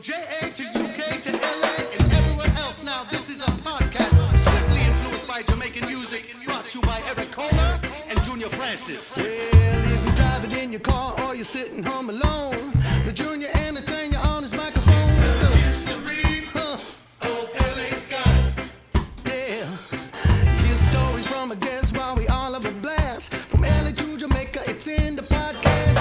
From JA to UK to LA and everywhere else. Now this is a podcast strictly influenced by Jamaican music, brought to you by Eric Kohler and Junor Francis. Well, if you're driving in your car or you're sitting home alone, the Junior entertain you on his microphone. History of LA Ska. Yeah, hear stories from a guest while we all have a blast. From LA to Jamaica, it's in the podcast.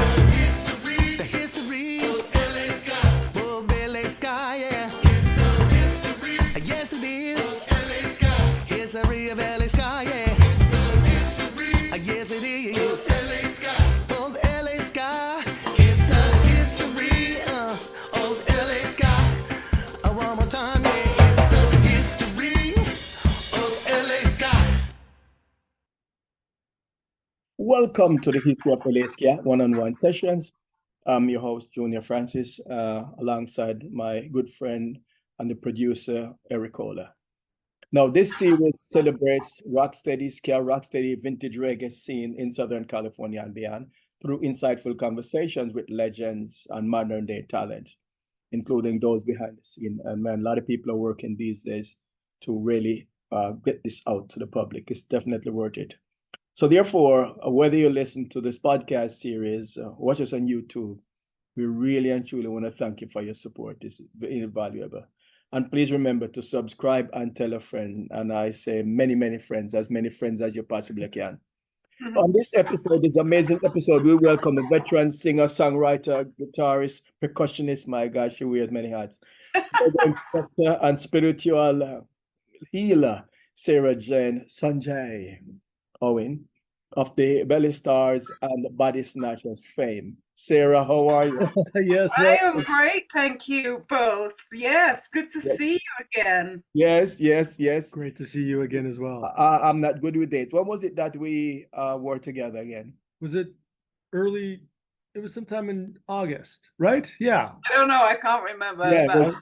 The history of LA Ska. Of LA Ska, yeah. It's the history. Yes, it is. Of LA Ska. History of LA Ska, yeah. It's the history. Yes, it is. Of LA Ska. Of LA Ska. It's the history of LA Ska. One more time, yeah. It's the history of LA Ska. Welcome to the History of LA Ska one-on-one sessions. I'm your host, Junor Francis, alongside my good friend and the producer, Eric Kohler. Now, this series celebrates rocksteady ska, rocksteady vintage reggae scene in Southern California and beyond through insightful conversations with legends and modern-day talent, including those behind the scene. And man, a lot of people are working these days to really get this out to the public. It's definitely worth it. So therefore, whether you listen to this podcast series, watch us on YouTube, we really and truly want to thank you for your support. It's invaluable. And please remember to subscribe and tell a friend. And I say many, many friends as you possibly can. On this episode, this amazing episode, we welcome a veteran singer, songwriter, guitarist, percussionist, my gosh, she wears many hats, instructor and spiritual healer, Sarah Jane SunJay Owen of the Belle Stars and Bodysnatchers fame. Sarah, how are you? Yes, I am great, thank you both. Yes, good to see you again. Yes. Great to see you again as well. I'm not good with dates. When was it that we were together again? Was it early? It was sometime in August, right? Yeah. I don't know, I can't remember. Yeah, but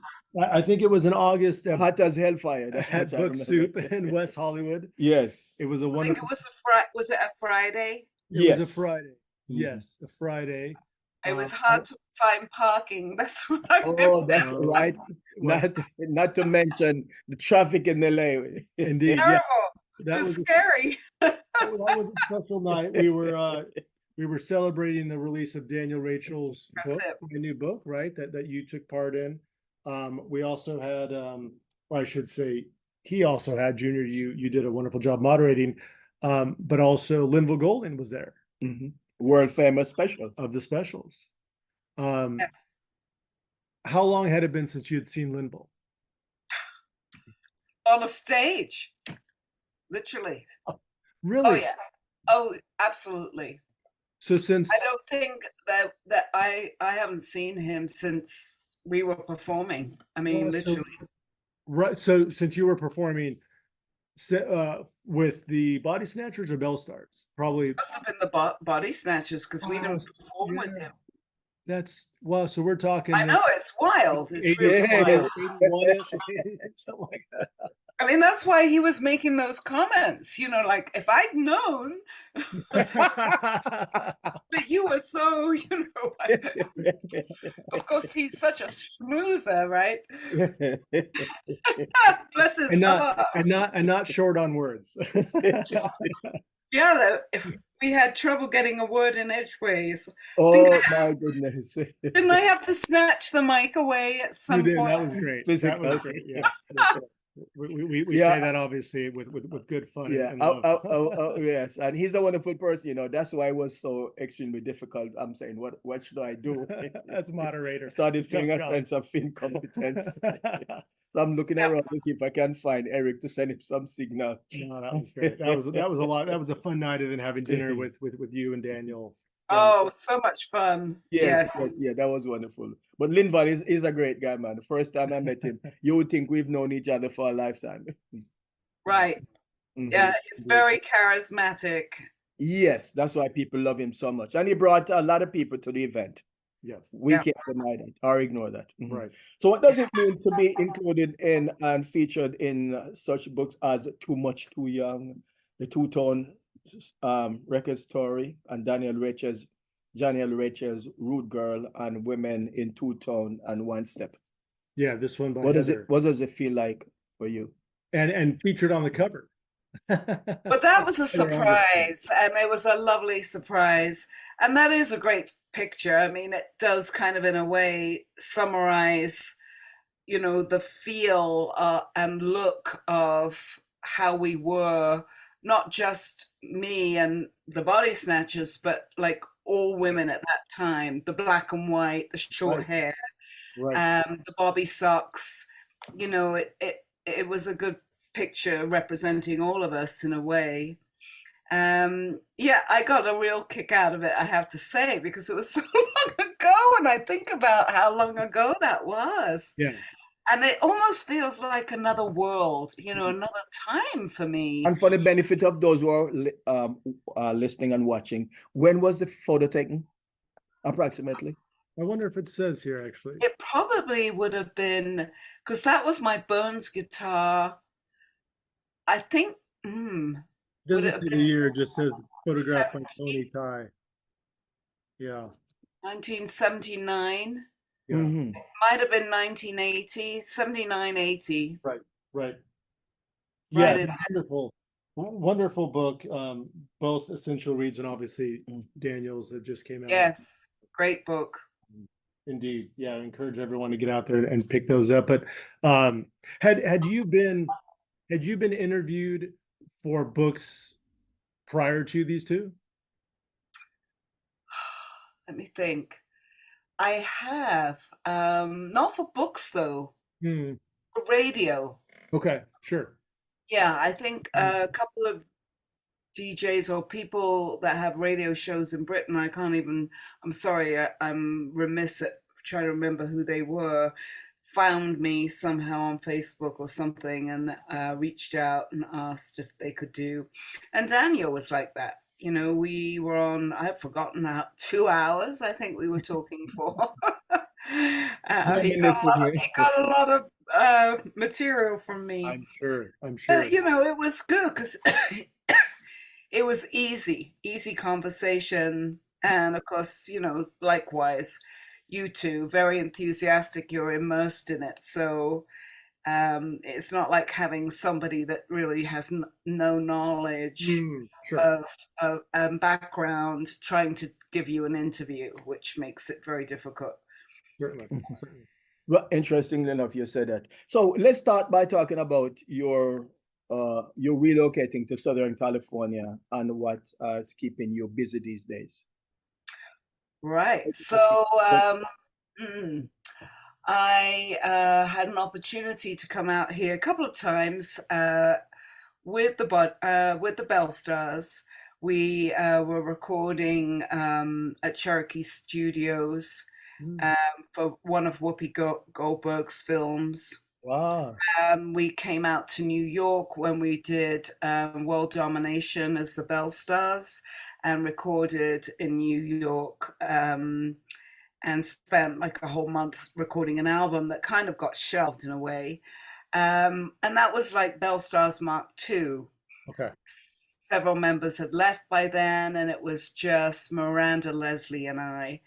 I think it was in August hot as hellfire. at Book Soup in West Hollywood. Yes. It was a I think wonderful. it was was it a Friday? It was a Friday. Yes, a Friday. It was hard to find parking. That's what I remember. Oh, that's right. Not to mention the traffic in LA. Indeed. Terrible. Yeah. It was scary. That was a special night. We were celebrating the release of Daniel Rachel's book, a new book, right? That you took part in. We also had, I should say, he also had, Junior, you did a wonderful job moderating, but also Linville Golden was there. Mm-hmm. World famous special. Of the specials. Yes. How long had it been since you had seen Linville? On a stage. Literally. Really? Oh, yeah. Oh, absolutely. So since I don't think that I haven't seen him since we were performing. I mean, literally. Right. So since you were performing with the Bodysnatchers or Belle Stars, probably Must have been the Bodysnatchers because we didn't perform with him. That's wow. So we're talking. I know, it's wild. It's really wild. Something like that. I mean, that's why he was making those comments, like if I'd known that you were so, of course, he's such a schmoozer, right? Bless his heart. And not short on words. Yeah, if we had trouble getting a word in edgeways. Oh, my goodness. Didn't I have to snatch the mic away at some point? That was great. That was great. Yeah. We say that obviously with good fun. Yeah. And love. Yes. And he's a wonderful person, That's why it was so extremely difficult. I'm saying, what should I do? As moderator. Started feeling a sense of incompetence. So I'm looking around to see if I can find Eric to send him some signal. No, that was great. That was a lot. That was a fun night of then having dinner with you and Daniel. Oh, so much fun. Yes. Yeah, that was wonderful. But Linval is a great guy, man. The first time I met him, you would think we've known each other for a lifetime. Right. Mm-hmm. Yeah, he's very charismatic. Yes, that's why people love him so much. And he brought a lot of people to the event. Yes. We can't deny that or ignore that. Mm-hmm. Right. So what does it mean to be included in and featured in such books as Too Much, Too Young, The Two-Tone Record Story, and Daniel Rachel's Root Girl, and Women in Two-Tone and One Step? Yeah, this one by What Heather. what does it feel like for you? And featured on the cover. But that was a surprise, and it was a lovely surprise. And that is a great picture. I mean, it does kind of, in a way, summarize, you know, the feel and look of how we were, not just me and the Bodysnatchers, but like all women at that time, the black and white, the short hair, the bobby socks. You know, it was a good picture representing all of us in a way. Yeah, I got a real kick out of it, I have to say, because it was so long ago, and I think about how long ago that was. Yeah. And it almost feels like another world, you know, another time for me. And for the benefit of those who are listening and watching, when was the photo taken, approximately? I wonder if it says here, actually. It probably would have been, because that was my Burns guitar. I think, Doesn't say the year, it just says photographed by Tony Ty. Yeah. 1979. Yeah. Mm-hmm. Might have been 1980, 79, 80. Right. Right Yeah, wonderful book. Both essential reads and obviously Daniel's that just came out. Yes, great book. Indeed. Yeah, I encourage everyone to get out there and pick those up. But had you been interviewed for books prior to these two? Let me think. I have, not for books though, for radio. Okay, sure. Yeah, I think a couple of DJs or people that have radio shows in Britain, I'm sorry, I'm remiss at trying to remember who they were, found me somehow on Facebook or something and reached out and asked if they could do. And Daniel was like that. You know, we were on, I've forgotten now, 2 hours, I think we were talking for. He got a lot of material from me. I'm sure. But, you know, it was good because it was easy conversation. And of course, you know, likewise, you two, very enthusiastic, you're immersed in it. So it's not like having somebody that really has no knowledge of background trying to give you an interview, which makes it very difficult. Certainly. Well, interestingly enough, you said that. So let's start by talking about your relocating to Southern California and what is keeping you busy these days. Right. So I had an opportunity to come out here a couple of times with the Belle Stars. We were recording at Cherokee Studios for one of Whoopi Goldberg's films. Wow. We came out to New York when we did World Domination as the Belle Stars and recorded in New York and spent like a whole month recording an album that kind of got shelved in a way. And that was like Belle Stars Mark II. Okay. Several members had left by then, and it was just Miranda, Leslie, and I.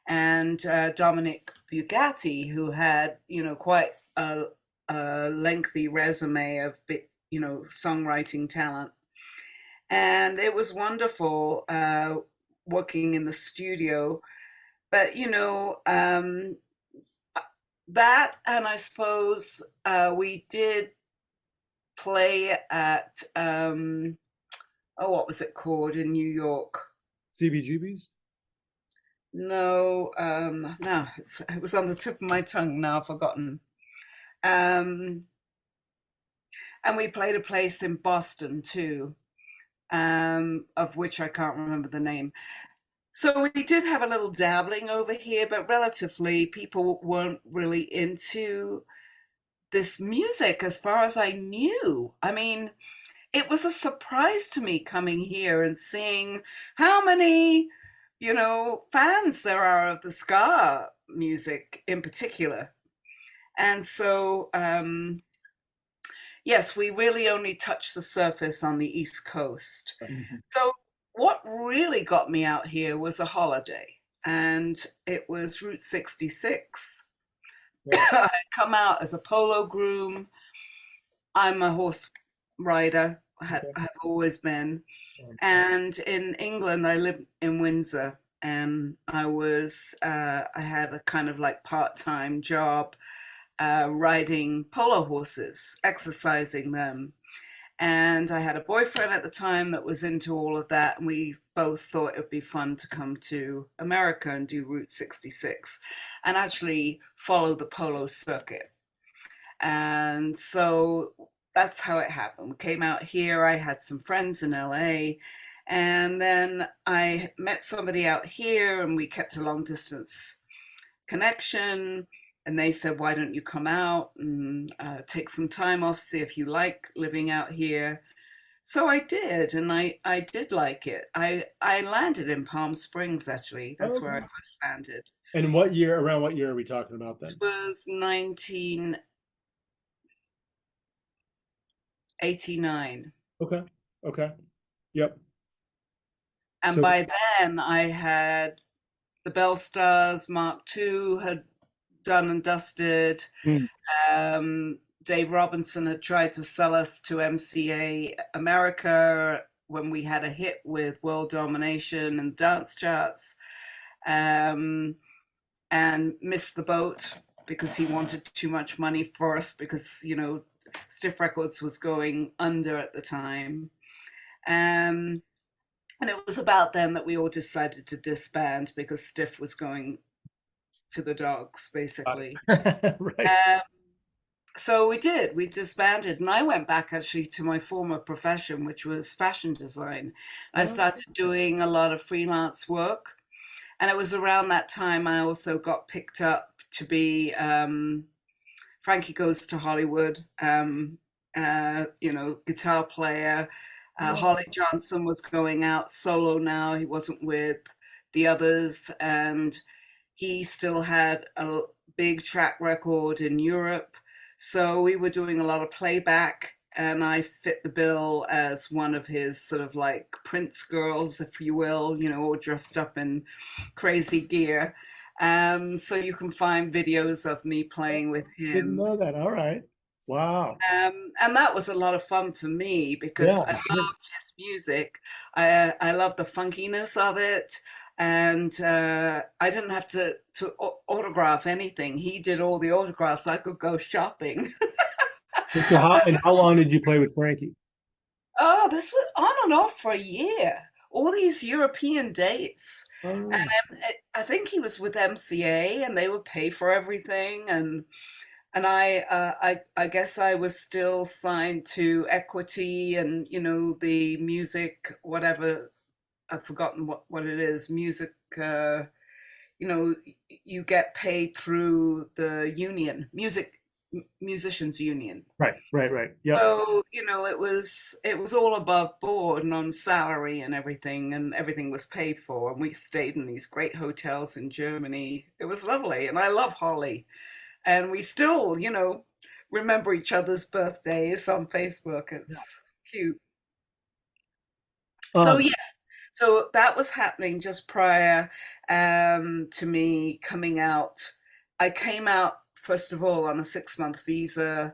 And Dominic Bugatti, who had, you know, quite a lengthy resume of, you know, songwriting talent. And it was wonderful working in the studio. But, you know, that, and I suppose we did play at, what was it called in New York? CBGB's? No, no, it was on the tip of my tongue now, I've forgotten. And we played a place in Boston too, of which I can't remember the name. So we did have a little dabbling over here, but relatively people weren't really into this music as far as I knew. I mean, it was a surprise to me coming here and seeing how many, you know, fans there are of the ska music in particular. And so, yes, we really only touched the surface on the East Coast. Mm-hmm. So what really got me out here was a holiday, and it was Route 66. I come out as a polo groom. I'm a horse rider. I have always been. And in England, I lived in Windsor, and I had a kind of like part-time job riding polo horses, exercising them. And I had a boyfriend at the time that was into all of that. And we both thought it would be fun to come to America and do Route 66 and actually follow the polo circuit. And so that's how it happened. We came out here. I had some friends in LA. And then I met somebody out here and we kept a long distance connection. And they said, why don't you come out and take some time off, see if you like living out here. So I did, and I did like it. I landed in Palm Springs, actually. That's where I first landed. And around what year are we talking about then? It was 1989. Okay. Yep. And so, by then I had the Belle Stars Mark II had done and dusted. Dave Robinson had tried to sell us to MCA America when we had a hit with World Domination and dance charts, and missed the boat because he wanted too much money for us because, you know, Stiff Records was going under at the time. And it was about then that we all decided to disband because Stiff was going to the dogs, basically. Right. So we disbanded, and I went back actually to my former profession, which was fashion design. I started doing a lot of freelance work, and it was around that time I also got picked up to be Frankie Goes to Hollywood, guitar player. Holly Johnson was going out solo now. He wasn't with the others, and he still had a big track record in Europe. So we were doing a lot of playback, and I fit the bill as one of his sort of like Prince girls, if you will, you know, all dressed up in crazy gear. So you can find videos of me playing with him. Didn't know that. All right. Wow. And that was a lot of fun for me because I loved his music. I loved the funkiness of it. And I didn't have to autograph anything. He did all the autographs. I could go shopping. And how long did you play with Frankie? Oh, this was on and off for a year. All these European dates. And I think he was with MCA, and they would pay for everything. And I guess I was still signed to Equity and, you know, the music, whatever. I've forgotten what it is. Music, you know, you get paid through the union, musicians union. Right. Yeah. So, you know, it was all above board and on salary and everything was paid for. And we stayed in these great hotels in Germany. It was lovely. And I love Holly. And we still, you know, remember each other's birthdays on Facebook. It's cute. So, yes. So that was happening just prior to me coming out. I came out, first of all, on a 6-month visa,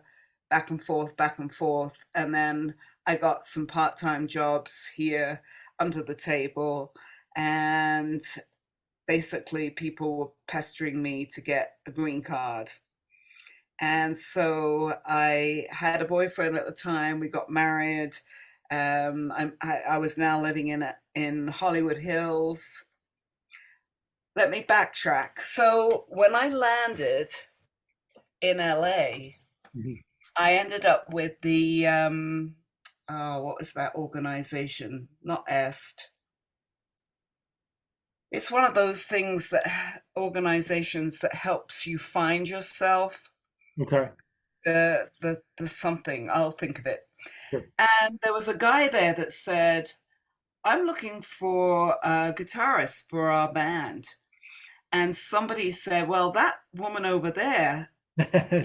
back and forth. And then I got some part-time jobs here under the table. And basically people were pestering me to get a green card. And so I had a boyfriend at the time. We got married. I was now living in Hollywood Hills. Let me backtrack. So when I landed in LA, I ended up with the what was that organization? Not EST. It's one of those things organizations that helps you find yourself. Okay. The something, I'll think of it. And there was a guy there that said, I'm looking for a guitarist for our band. And somebody said, well, that woman over there,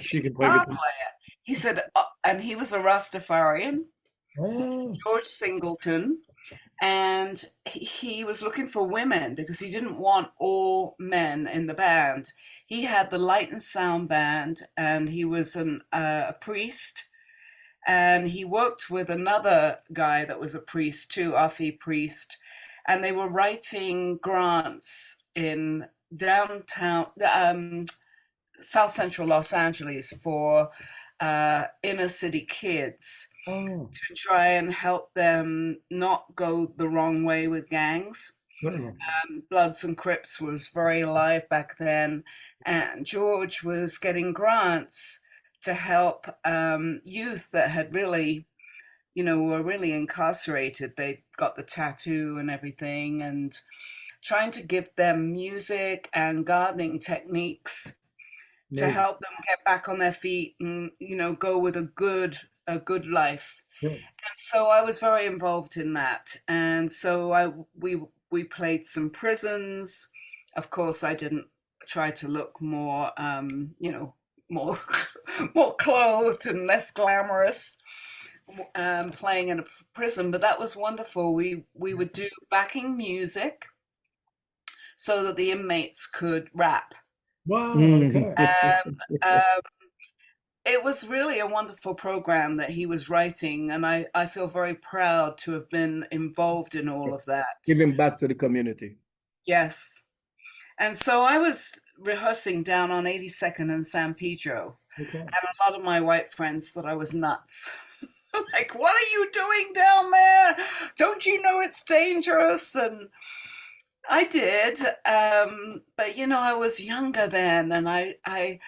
she can play guitar player. He said, and he was a Rastafarian, George Singleton. And he was looking for women because he didn't want all men in the band. He had the light and sound band, and he was a priest. And he worked with another guy that was a priest too, Afi priest, and they were writing grants in downtown, South Central Los Angeles for inner city kids to try and help them not go the wrong way with gangs. Bloods and Crips was very alive back then, and George was getting grants to help youth that had really, were really incarcerated. They got the tattoo and everything, and trying to give them music and gardening techniques to help them get back on their feet and, go with a good life. And so I was very involved in that. And so we played some prisons. Of course, I didn't try to look more, more more clothed and less glamorous, playing in a prison, but that was wonderful. We would do backing music so that the inmates could rap. Wow. Okay. It was really a wonderful program that he was writing, and I feel very proud to have been involved in all of that. Giving back to the community. Yes. And so I was rehearsing down on 82nd and San Pedro. Okay. And a lot of my white friends thought I was nuts. Like, what are you doing down there? Don't you know it's dangerous? And I did. But, I was younger then, and I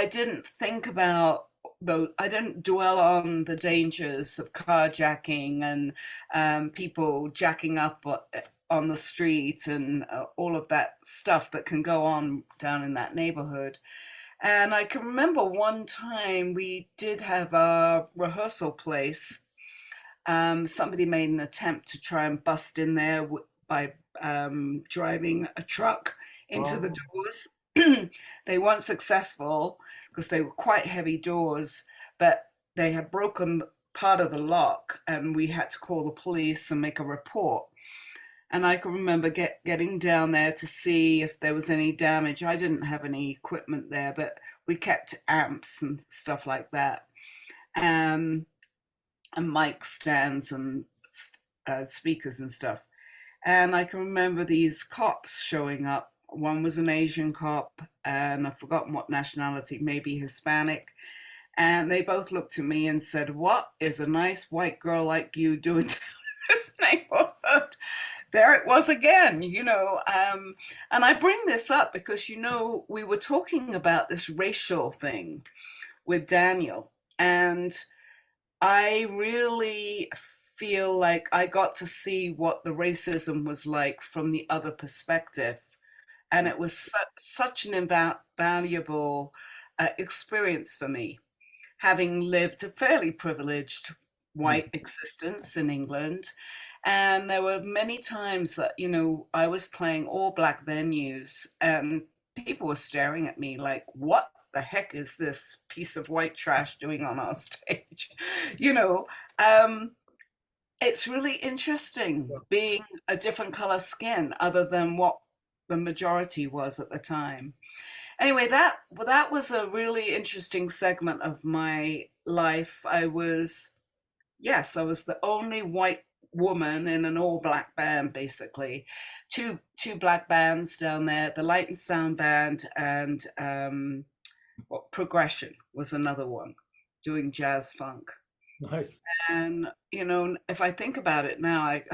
didn't think about I didn't dwell on the dangers of carjacking and people jacking up on the street and all of that stuff that can go on down in that neighborhood. And I can remember one time we did have a rehearsal place. Somebody made an attempt to try and bust in there by driving a truck into the doors. They weren't successful because they were quite heavy doors, but they had broken part of the lock, and we had to call the police and make a report. And I can remember getting down there to see if there was any damage. I didn't have any equipment there, but we kept amps and stuff like that, and mic stands and speakers and stuff. And I can remember these cops showing up. One was an Asian cop, and I've forgotten what nationality, maybe Hispanic. And they both looked at me and said, "What is a nice white girl like you doing in this neighborhood?" There it was again, and I bring this up because, we were talking about this racial thing with Daniel, and I really feel like I got to see what the racism was like from the other perspective. And it was such an invaluable experience for me, having lived a fairly privileged white existence in England. And there were many times that, I was playing all black venues and people were staring at me like, what the heck is this piece of white trash doing on our stage? It's really interesting being a different color skin other than what the majority was at the time. Anyway, that was a really interesting segment of my life. I was the only white woman in an all black band, basically. Two black bands down there, the light and sound band, and Progression was another one, doing jazz funk. Nice. And, if I think about it now, I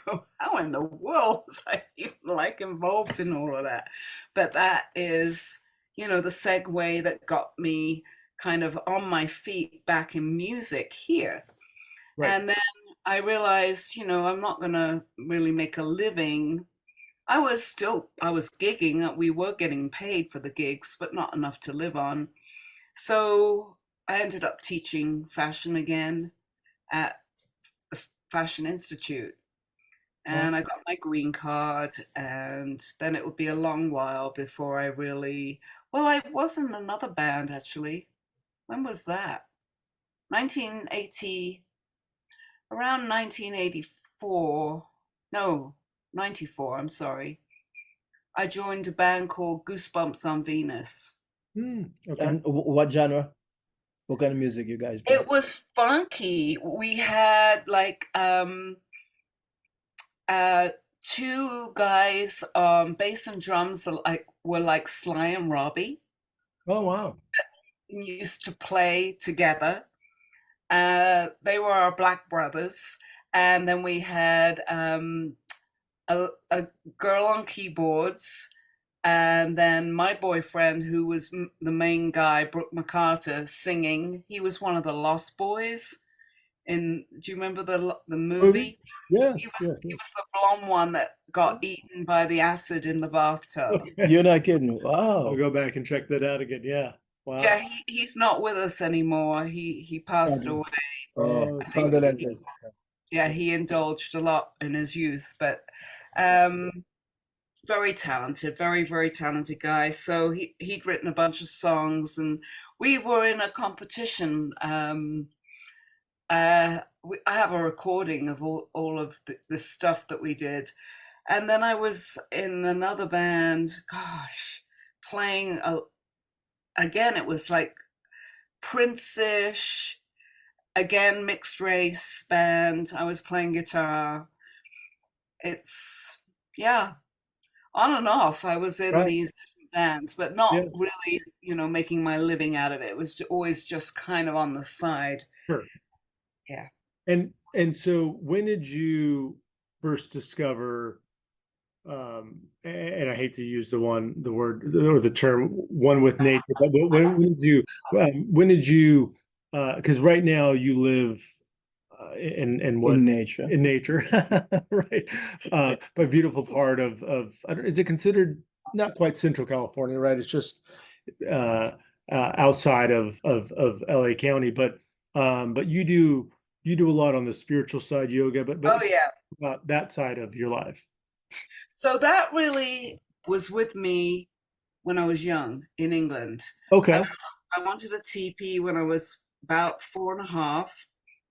go, how in the world was I even involved in all of that? But that is, the segue that got me kind of on my feet back in music here. Right. And then I realized, I'm not going to really make a living. I was gigging. We were getting paid for the gigs, but not enough to live on. So I ended up teaching fashion again at the Fashion Institute. And I got my green card, and then it would be a long while before I really, I was in another band actually. When was that? Around 1984, No, 94, I'm sorry. I joined a band called Goosebumps on Venus. Okay. And what genre? What kind of music you guys play? It was funky. We had like two guys bass and drums were like Sly and Robbie. Oh, wow. Used to play together. They were our black brothers. And then we had a girl on keyboards, and then my boyfriend, who was the main guy, Brooke McCarter, singing. He was one of the Lost Boys. Do you remember the movie? Yes, He yes. was the blonde one that got eaten by the acid in the bathtub. You're not kidding. Wow. I'll go back and check that out again. Yeah. Wow. Yeah, he's not with us anymore. He passed away. Oh, Condolences. Yeah, he indulged a lot in his youth, but very talented, very, very talented guy. So he'd written a bunch of songs, and we were in a competition. I have a recording of all of the stuff that we did. And then I was in another band, playing again, it was like Prince-ish, again, mixed race band. I was playing guitar. It's, yeah, on and off. I was in these different bands, but not really, making my living out of it. It was always just kind of on the side. Sure. Yeah. And so when did you first discover, and I hate to use the word or the term one with nature, but when did you because right now you live in nature, right? But beautiful part of is it considered not quite Central California, right? It's just outside of LA County, but you do a lot on the spiritual side, yoga, but oh yeah, about that side of your life. So that really was with me when I was young in England. Okay. I wanted a teepee when I was about 4.5.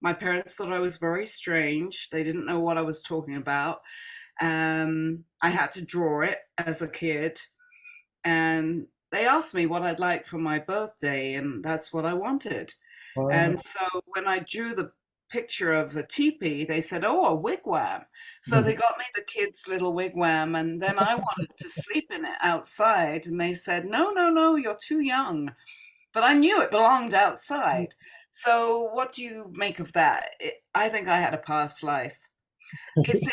My parents thought I was very strange. They didn't know what I was talking about. I had to draw it as a kid. And they asked me what I'd like for my birthday, and that's what I wanted. And so when I drew the picture of a teepee, they said, "Oh, a wigwam." So they got me the kids' little wigwam, and then I wanted to sleep in it outside, and they said, no, you're too young. But I knew it belonged outside. So what do you make of that? I think I had a past life. It's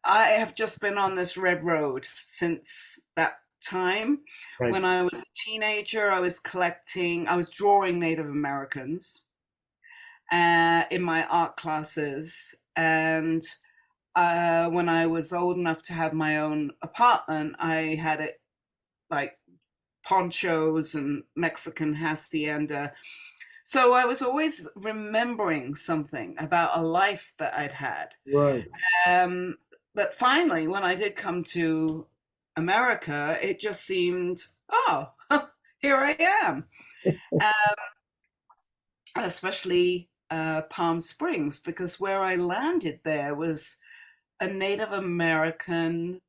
I have just been on this red road since that time. Right. When I was a teenager, I was drawing Native Americans in my art classes. And when I was old enough to have my own apartment, I had it like ponchos and Mexican hacienda. So I was always remembering something about a life that I'd had. Right. But finally, when I did come to America, it just seemed, here I am. Especially Palm Springs, because where I landed there was a Native American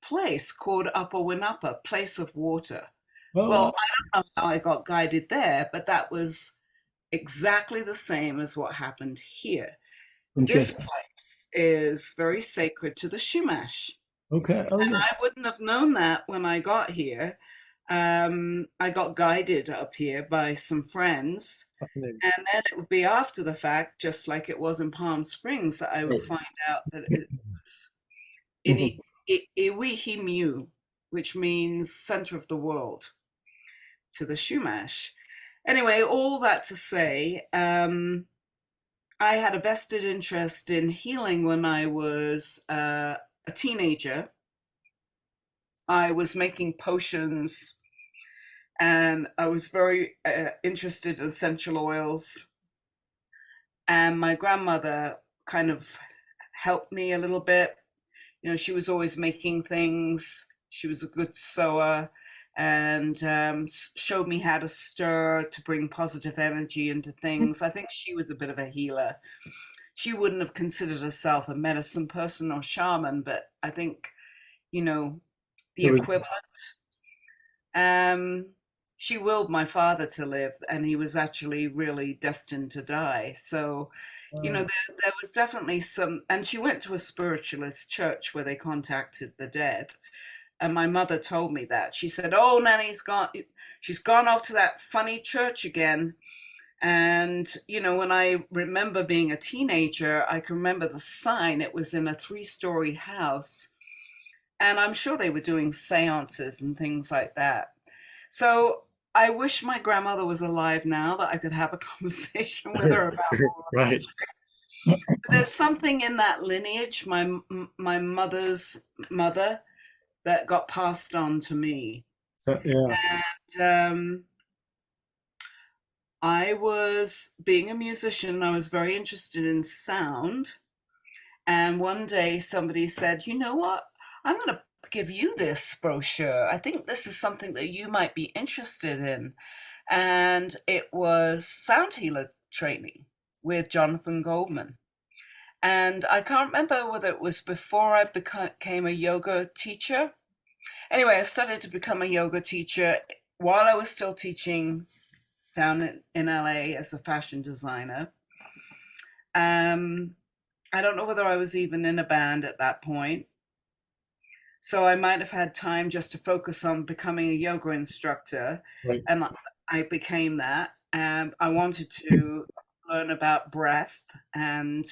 place called Upper Winnupah, Place of Water. Oh. Well, I don't know how I got guided there, but that was exactly the same as what happened here. This place is very sacred to the Chumash. Okay. And I wouldn't have known that when I got here. I got guided up here by some friends. And then it would be after the fact, just like it was in Palm Springs, that I would find out that it was Iwihimu, which means center of the world to the Chumash. Anyway, all that to say, I had a vested interest in healing when I was a teenager. I was making potions, and I was very interested in essential oils. And my grandmother kind of helped me a little bit. You know, she was always making things. She was a good sewer, and showed me how to stir to bring positive energy into things. I think she was a bit of a healer. she wouldn't have considered herself a medicine person or shaman, but I think, you know, the equivalent. She willed my father to live, and he was actually really destined to die. So, you know, there was definitely some, and she went to a spiritualist church where they contacted the dead. And my mother told me that. She said, "Oh, she's gone off to that funny church again." And, you know, when I remember being a teenager, I can remember the sign. It was in a 3-story house. And I'm sure they were doing seances and things like that. So I wish my grandmother was alive now, that I could have a conversation with her about right. There's something in that lineage, my mother's mother, that got passed on to me. So, yeah. And I was, being a musician, I was very interested in sound. And one day somebody said, "You know what? I'm going to give you this brochure. I think this is something that you might be interested in." And it was sound healer training with Jonathan Goldman. And I can't remember whether it was before I became a yoga teacher. Anyway, I started to become a yoga teacher while I was still teaching down in LA as a fashion designer. I don't know whether I was even in a band at that point. So I might have had time just to focus on becoming a yoga instructor. Right. And I became that. And I wanted to learn about breath and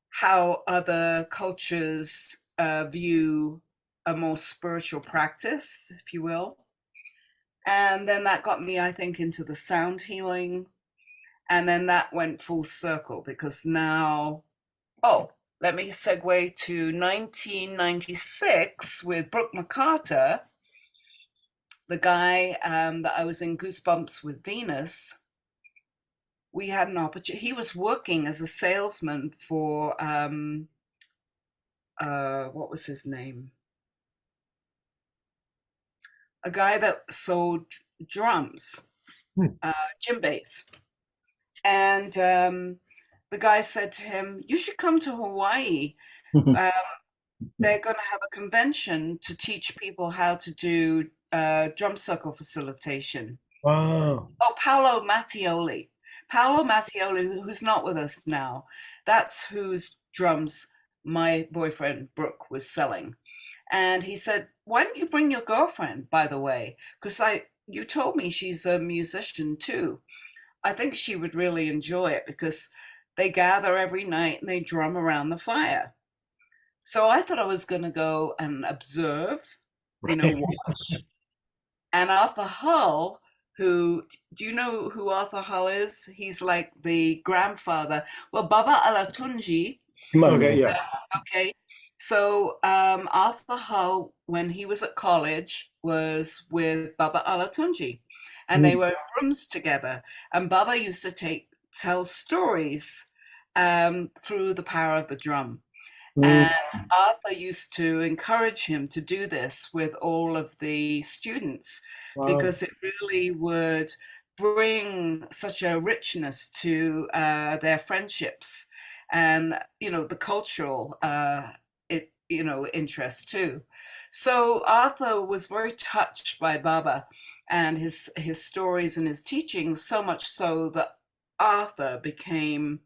how other cultures view a more spiritual practice, if you will. And then that got me, I think, into the sound healing. And then that went full circle because now, let me segue to 1996 with Brooke McCarter, the guy that I was in Goosebumps with Venus. We had an opportunity. He was working as a salesman for, what was his name? A guy that sold drums, djembes. And the guy said to him, "You should come to Hawaii. They're going to have a convention to teach people how to do drum circle facilitation." Wow. Oh, Paolo Mattioli, who's not with us now. That's whose drums my boyfriend Brooke was selling. And he said, "Why don't you bring your girlfriend, by the way? Because you told me she's a musician too. I think she would really enjoy it because they gather every night and they drum around the fire." So I thought I was going to go and observe, watch. And Arthur Hull, do you know who Arthur Hull is? He's like the grandfather. Well, Baba Alatunji. Okay, yeah. Okay. So Arthur Hull, when he was at college, was with Baba Alatunji. And they were in rooms together. And Baba used to tell stories through the power of the drum. And Arthur used to encourage him to do this with all of the students because it really would bring such a richness to their friendships and, the cultural, interest too. So Arthur was very touched by Baba and his stories and his teachings, so much so that Arthur became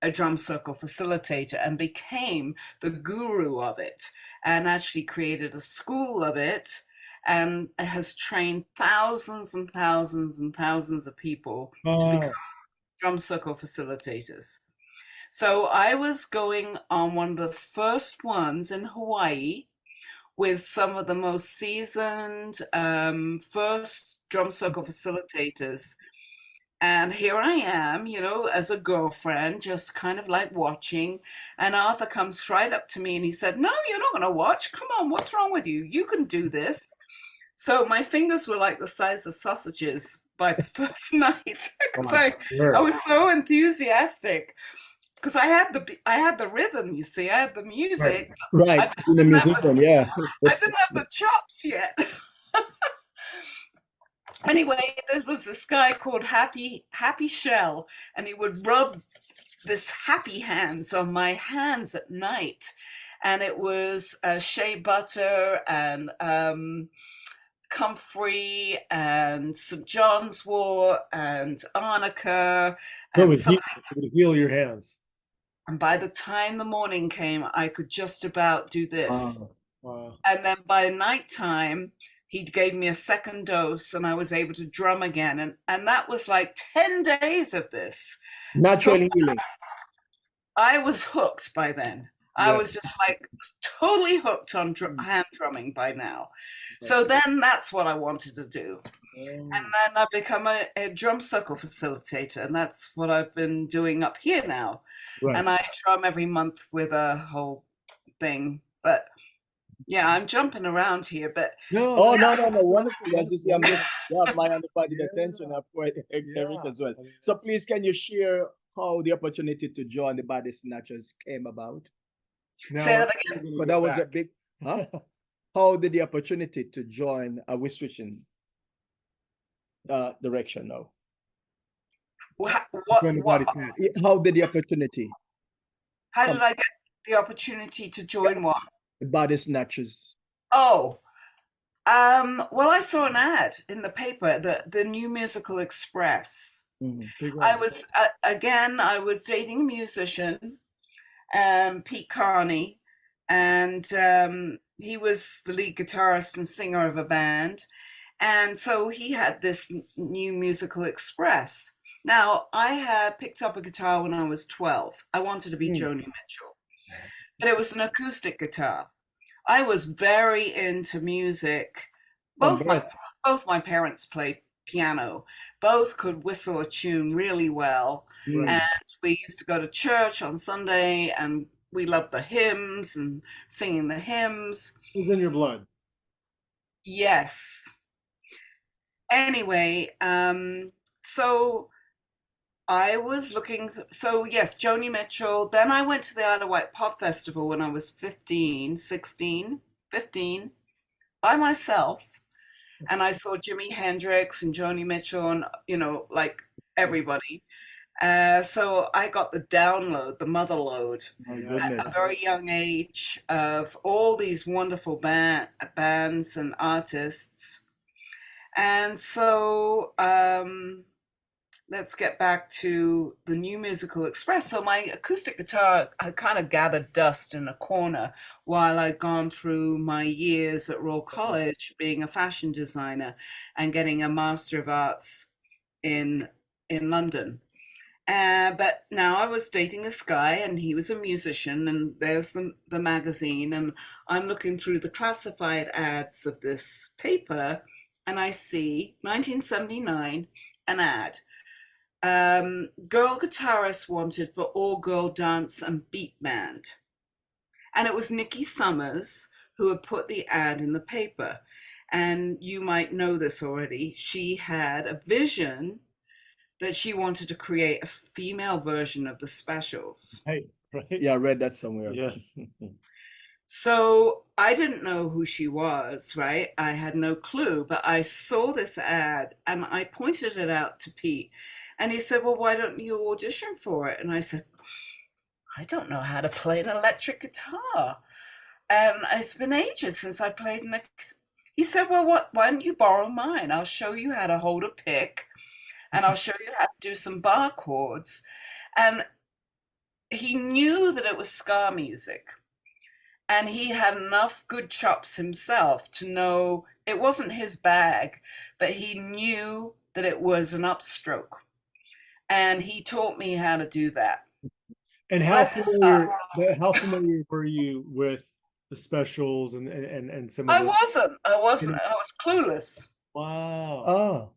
a drum circle facilitator and became the guru of it and actually created a school of it and has trained thousands and thousands and thousands of people to become drum circle facilitators. So I was going on one of the first ones in Hawaii with some of the most seasoned first drum circle facilitators. And here I am, as a girlfriend, just kind of like watching. And Arthur comes right up to me and he said, "No, you're not going to watch. Come on, what's wrong with you? You can do this." So my fingers were like the size of sausages by the first night because I was so enthusiastic. Because I had the rhythm, you see, I had the music. Right. I didn't have the chops yet. Anyway, there was this guy called Happy Shell, and he would rub this happy hands on my hands at night. And it was shea butter and comfrey and St. John's wort and arnica and something. It would heal your hands. And by the time the morning came, I could just about do this. Wow. And then by nighttime, he gave me a second dose and I was able to drum again. And that was like 10 days of this. Naturally healing. I was hooked by then. I was just like totally hooked on hand drumming by now. So then that's what I wanted to do. And then I become a drum circle facilitator, and that's what I've been doing up here now. Right. And I drum every month with a whole thing. But yeah, I'm jumping around here. But no. Wonderful. As you see, I'm just have my undivided attention of Eric as well. So please, can you share how the opportunity to join the Bodysnatchers came about? Say that again. But that was a big. Huh? How did the opportunity to join? We're switching direction now. How did the opportunity? How did I get the opportunity to join what? The Bodysnatchers. Oh, well, I saw an ad in the paper, the New Musical Express. Mm-hmm. I was I was dating a musician, Pete Carney, and he was the lead guitarist and singer of a band. And so he had this New Musical Express. Now, I had picked up a guitar when I was 12. I wanted to be Joni Mitchell, but it was an acoustic guitar. I was very into music. Both my parents played piano. Both could whistle a tune really well. And we used to go to church on Sunday, and we loved the hymns and singing the hymns. It was in your blood. Yes. Anyway, so I was looking, so yes, Joni Mitchell. Then I went to the Isle of Wight Pop Festival when I was 15, by myself. And I saw Jimi Hendrix and Joni Mitchell and, like everybody. So I got the download, the mother load at a very young age of all these wonderful bands and artists. And so let's get back to the New Musical Express. So my acoustic guitar had kind of gathered dust in a corner while I'd gone through my years at Royal College being a fashion designer and getting a Master of Arts in London. But now I was dating this guy and he was a musician, and there's the magazine, and I'm looking through the classified ads of this paper, and I see 1979, an ad. Girl guitarist wanted for all-girl dance and beat band. And it was Nikki Summers who had put the ad in the paper. And you might know this already. She had a vision that she wanted to create a female version of the Specials. Right. Yeah, I read that somewhere. Yes. So I didn't know who she was, right? I had no clue, but I saw this ad and I pointed it out to Pete. And he said, well, why don't you audition for it? And I said, I don't know how to play an electric guitar. And it's been ages since I played He said, well, why don't you borrow mine? I'll show you how to hold a pick, and I'll show you how to do some bar chords. And he knew that it was ska music. And he had enough good chops himself to know it wasn't his bag, but he knew that it was an upstroke. And he taught me how to do that. And how familiar were you with the Specials and some of I wasn't. I was clueless. Wow. Oh.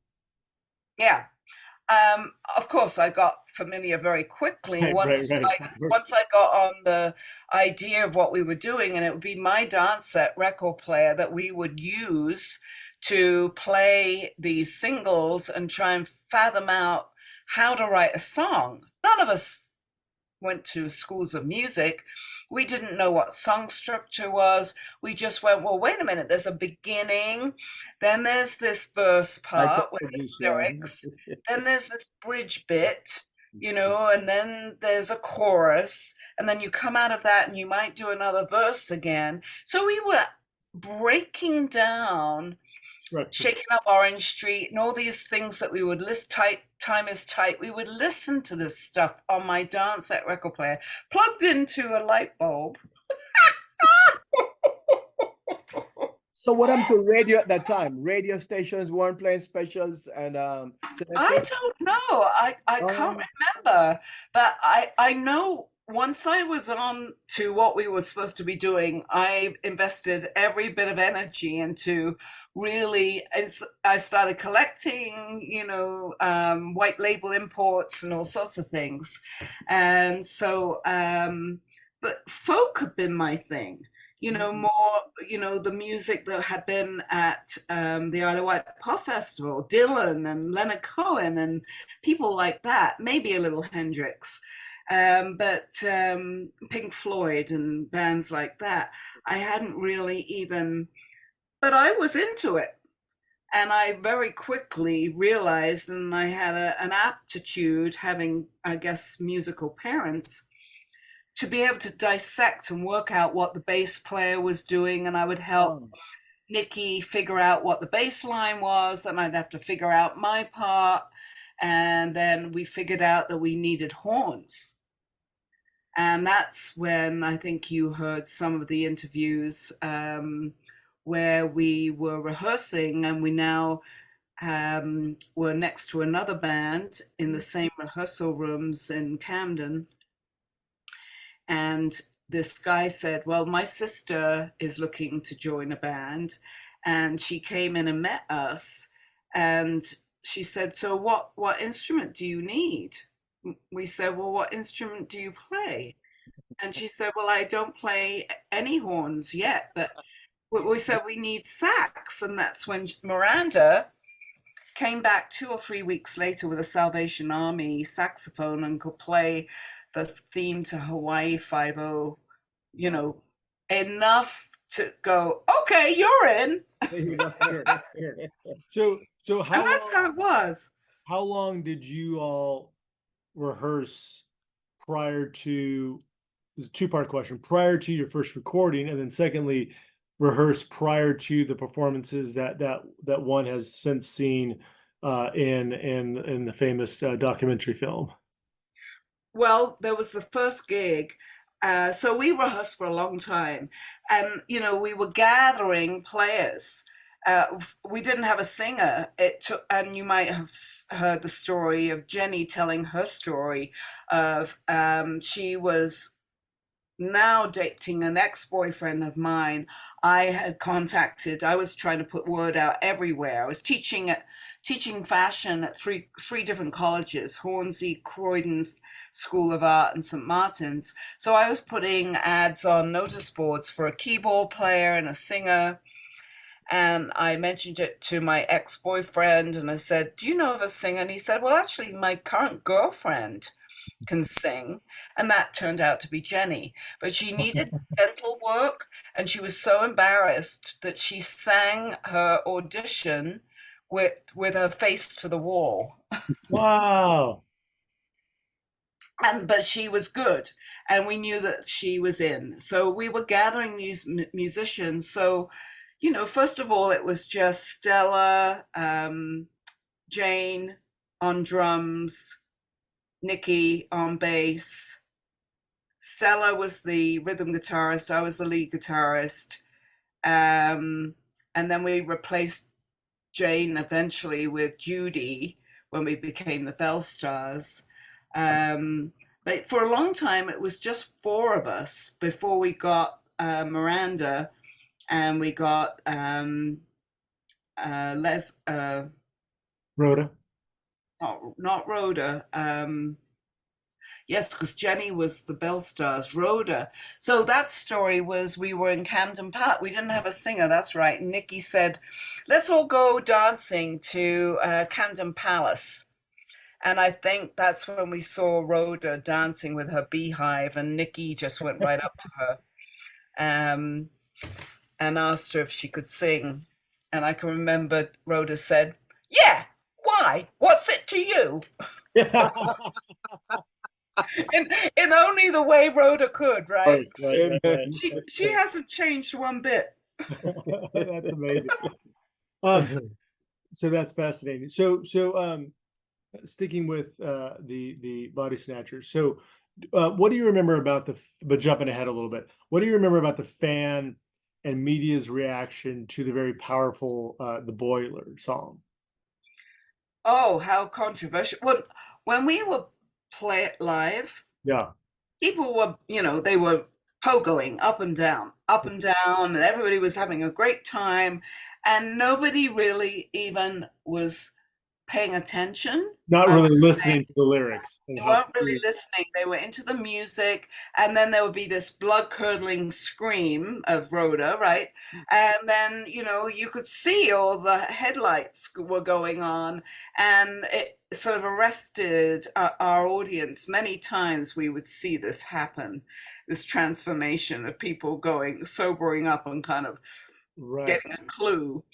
Yeah. Of course, I got familiar very quickly once I got on the idea of what we were doing, and it would be my dance set record player that we would use to play these singles and try and fathom out how to write a song. None of us went to schools of music. We didn't know what song structure was. We just went, well, wait a minute, there's a beginning. Then there's this verse part with the lyrics. Then there's this bridge bit. you know, and then there's a chorus, and then you come out of that and you might do another verse again. So we were breaking down, shaking up Orange Street, and all these things that we would list. Time is tight. We would listen to this stuff on my dance set record player, plugged into a light bulb. So what happened to radio at that time? Radio stations weren't playing specials, and I don't know. I can't remember, but I know once I was on to what we were supposed to be doing, I invested every bit of energy into really. I started collecting, you know, white label imports and all sorts of things, and so but folk had been my thing. You know, more, you know, the music that had been at the Isle of Wight Pop Festival, Dylan and Leonard Cohen and people like that, maybe a little Hendrix, but Pink Floyd and bands like that. I hadn't really even, but I was into it. And I very quickly realized, and I had an aptitude, having, I guess, musical parents, to be able to dissect and work out what the bass player was doing, and I would help Nikki figure out what the bass line was, and I'd have to figure out my part, and then we figured out that we needed horns. And that's when I think you heard some of the interviews where we were rehearsing, and we now were next to another band in the same rehearsal rooms in Camden. And this guy said, well, my sister is looking to join a band. And she came in and met us. And she said, so what instrument do you need? We said, well, what instrument do you play? And she said, well, I don't play any horns yet. But we said, we need sax. And that's when Miranda came back 2 or 3 weeks later with a Salvation Army saxophone and could play the theme to Hawaii Five-0, you know, enough to go, okay, you're in. So how and that's how it was. How long did you all rehearse prior to, the two-part question, prior to your first recording, and then secondly, rehearse prior to the performances that one has since seen in the famous documentary film? Well, there was the first gig. So we rehearsed for a long time, and, you know, we were gathering players. We didn't have a singer. And you might have heard the story of Jenny telling her story of she was now dating an ex-boyfriend of mine. I was trying to put word out everywhere. I was teaching fashion at three different colleges, Hornsey, Croydon's School of Art, and St. Martin's. So I was putting ads on notice boards for a keyboard player and a singer. And I mentioned it to my ex-boyfriend, and I said, do you know of a singer? And he said, well, actually, my current girlfriend can sing. And that turned out to be Jenny. But she needed dental work, and she was so embarrassed that she sang her audition with her face to the wall. Wow. But she was good, and we knew that she was in. So we were gathering these musicians. So, you know, first of all, it was just Stella, Jane on drums, Nikki on bass. Stella was the rhythm guitarist. I was the lead guitarist. And then we replaced Jane eventually with Judy when we became the Belle Stars. But for a long time, it was just 4 of us before we got Miranda, and we got Rhoda. Not Rhoda. Yes, because Jenny was the Belle Stars, Rhoda. So that story was, we were in Camden Park. We didn't have a singer, that's right. Nikki said, let's all go dancing to Camden Palace. And I think that's when we saw Rhoda dancing with her beehive, and Nikki just went right up to her and asked her if she could sing. And I can remember Rhoda said, yeah, why? What's it to you? in only the way Rhoda could, right? Right. She hasn't changed one bit. That's amazing. So that's fascinating. So sticking with the Bodysnatchers. So what do you remember about but jumping ahead a little bit, what do you remember about the fan and media's reaction to the very powerful The Boiler song? Oh, how controversial. When we would play it live, Yeah. people were, they were pogoing up and down, and everybody was having a great time. And nobody really even was paying attention. Not really listening to the lyrics. They weren't really listening. They were into the music. And then there would be this blood-curdling scream of Rhoda, right? And then, you could see all the headlights were going on. And it sort of arrested our audience. Many times we would see this happen, this transformation of people sobering up and kind of getting a clue.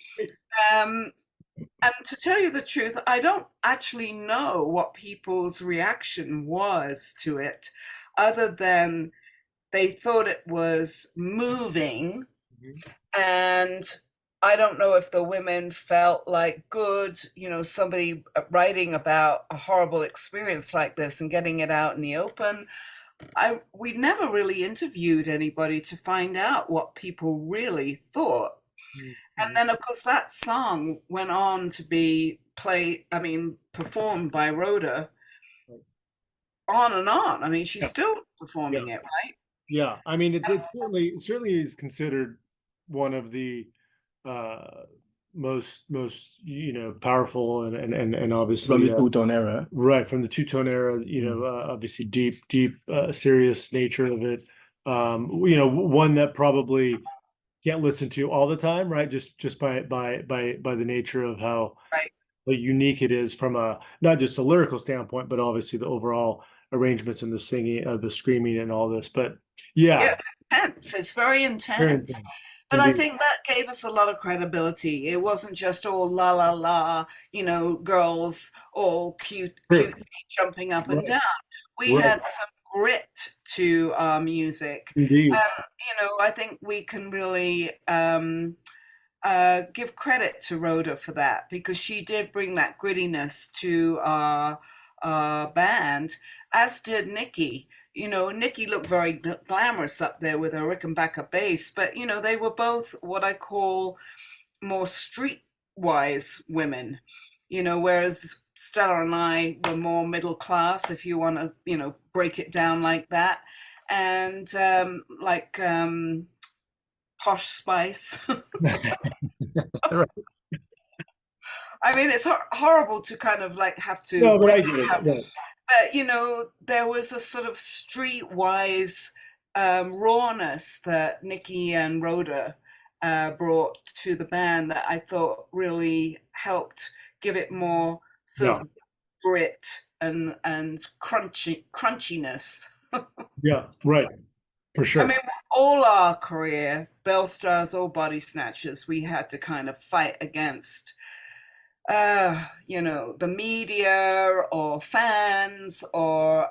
And to tell you the truth, I don't actually know what people's reaction was to it, other than they thought it was moving. And I don't know if the women felt like, good, somebody writing about a horrible experience like this and getting it out in the open. We never really interviewed anybody to find out what people really thought. And then, of course, that song went on to be performed by Rhoda on and on. I mean, she's still performing it, right? Yeah, I mean, it certainly is considered one of the most powerful and obviously from the two-tone era, right? From the two-tone era, obviously deep, serious nature of it. One that probably can't listen to all the time, right? Just by the nature of how unique it is from not just a lyrical standpoint, but obviously the overall arrangements and the singing, the screaming, and all this. But yeah, it's intense. It's very intense. But I think that gave us a lot of credibility. It wasn't just all la la la, girls all cute jumping up and down. We had some grit to our music. Indeed. I think we can really give credit to Rhoda for that, because she did bring that grittiness to our band, as did Nikki. Nikki looked very glamorous up there with her Rickenbacker bass, but they were both what I call more streetwise women, whereas Stella and I were more middle class, if you want to, break it down like that. And Posh Spice. I mean, it's horrible to kind of have to. No, but I get it. But there was a sort of streetwise rawness that Nikki and Rhoda brought to the band that I thought really helped give it more sort of grit and crunchiness. Yeah, right. For sure. I mean, all our career, Belle Stars or Bodysnatchers, we had to kind of fight against the media or fans or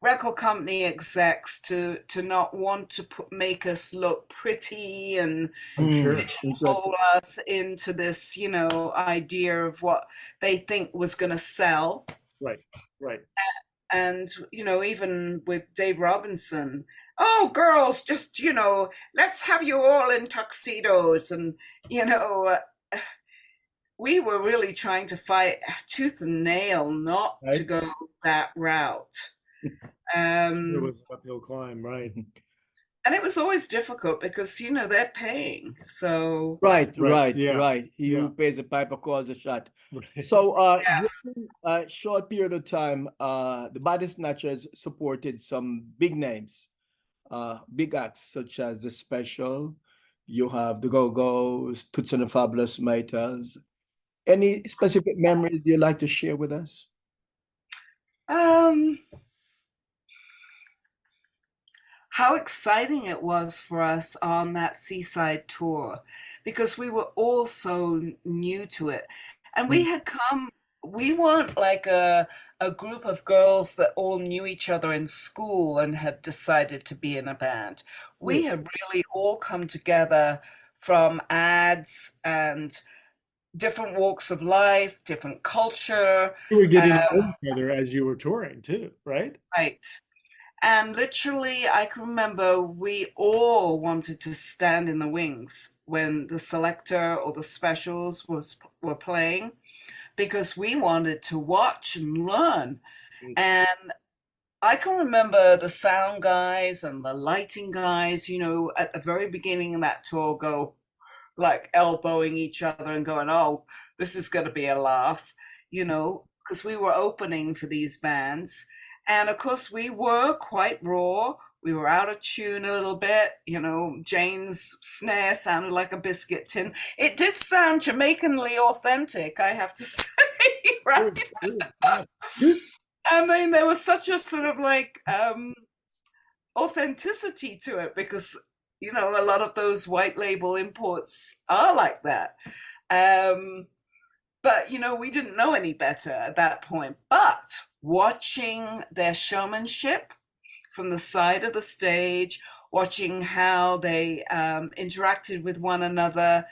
record company execs to not want to make us look pretty and pigeonhole us into this, idea of what they think was going to sell. Right. And, even with Dave Robinson, oh, girls, just, let's have you all in tuxedos. And, we were really trying to fight tooth and nail not to go that route. It was an uphill climb, right? And it was always difficult because, they're paying. So right. Who pays the piper calls the shot. So within a short period of time, the Bodysnatchers supported some big names, big acts such as The Special. You have the Go-Go's, Toots and the Fabulous Miters. Any specific memories you'd like to share with us? How exciting it was for us on that Seaside tour, because we were all so new to it. And we had come we weren't like a group of girls that all knew each other in school and had decided to be in a band. We had really all come together from ads and different walks of life, different culture. You were getting to know each other as you were touring too, right? Right. And literally, I can remember we all wanted to stand in the wings when the selector or the specials were playing, because we wanted to watch and learn. And I can remember the sound guys and the lighting guys, you know, at the very beginning of that tour go like elbowing each other and going, oh, this is going to be a laugh, you know, because we were opening for these bands. And of course, we were quite raw. We were out of tune a little bit. You know, Jane's snare sounded like a biscuit tin. It did sound Jamaicanly authentic, I have to say, right? I mean, there was such a sort of like authenticity to it because, you know, a lot of those white label imports are like that. But, you know, we didn't know any better at that point. But watching their showmanship from the side of the stage, watching how they interacted with one another,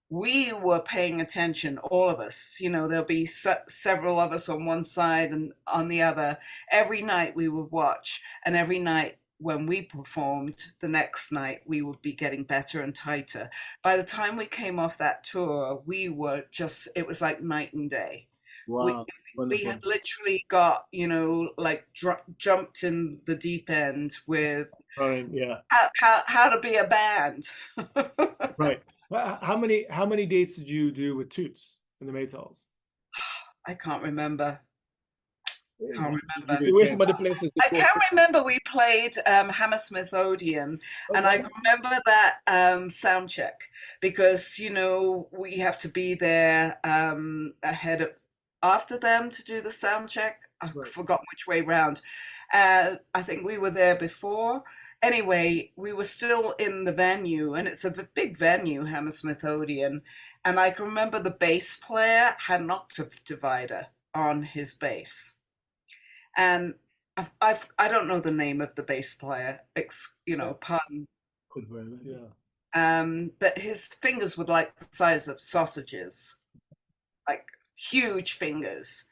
we were paying attention, all of us. You know, there'll be several of us on one side and on the other. Every night we would watch, and every night when we performed the next night, we would be getting better and tighter. By the time we came off that tour, we were just, it was like night and day. Wow. We had literally got, you know, like jumped in the deep end with how to be a band. Right. How many dates did you do with Toots in the Maytals? I can't remember. Can't remember. I can't remember. We played Hammersmith Odeon, and I remember that sound check because, you know, we have to be there after them to do the sound check. I've forgotten which way round. I think we were there before. Anyway, we were still in the venue, and it's a big venue, Hammersmith Odeon. And I can remember the bass player had an octave divider on his bass. And I don't know the name of the bass player, you know, pardon. Yeah. But his fingers were like the size of sausages, like huge fingers.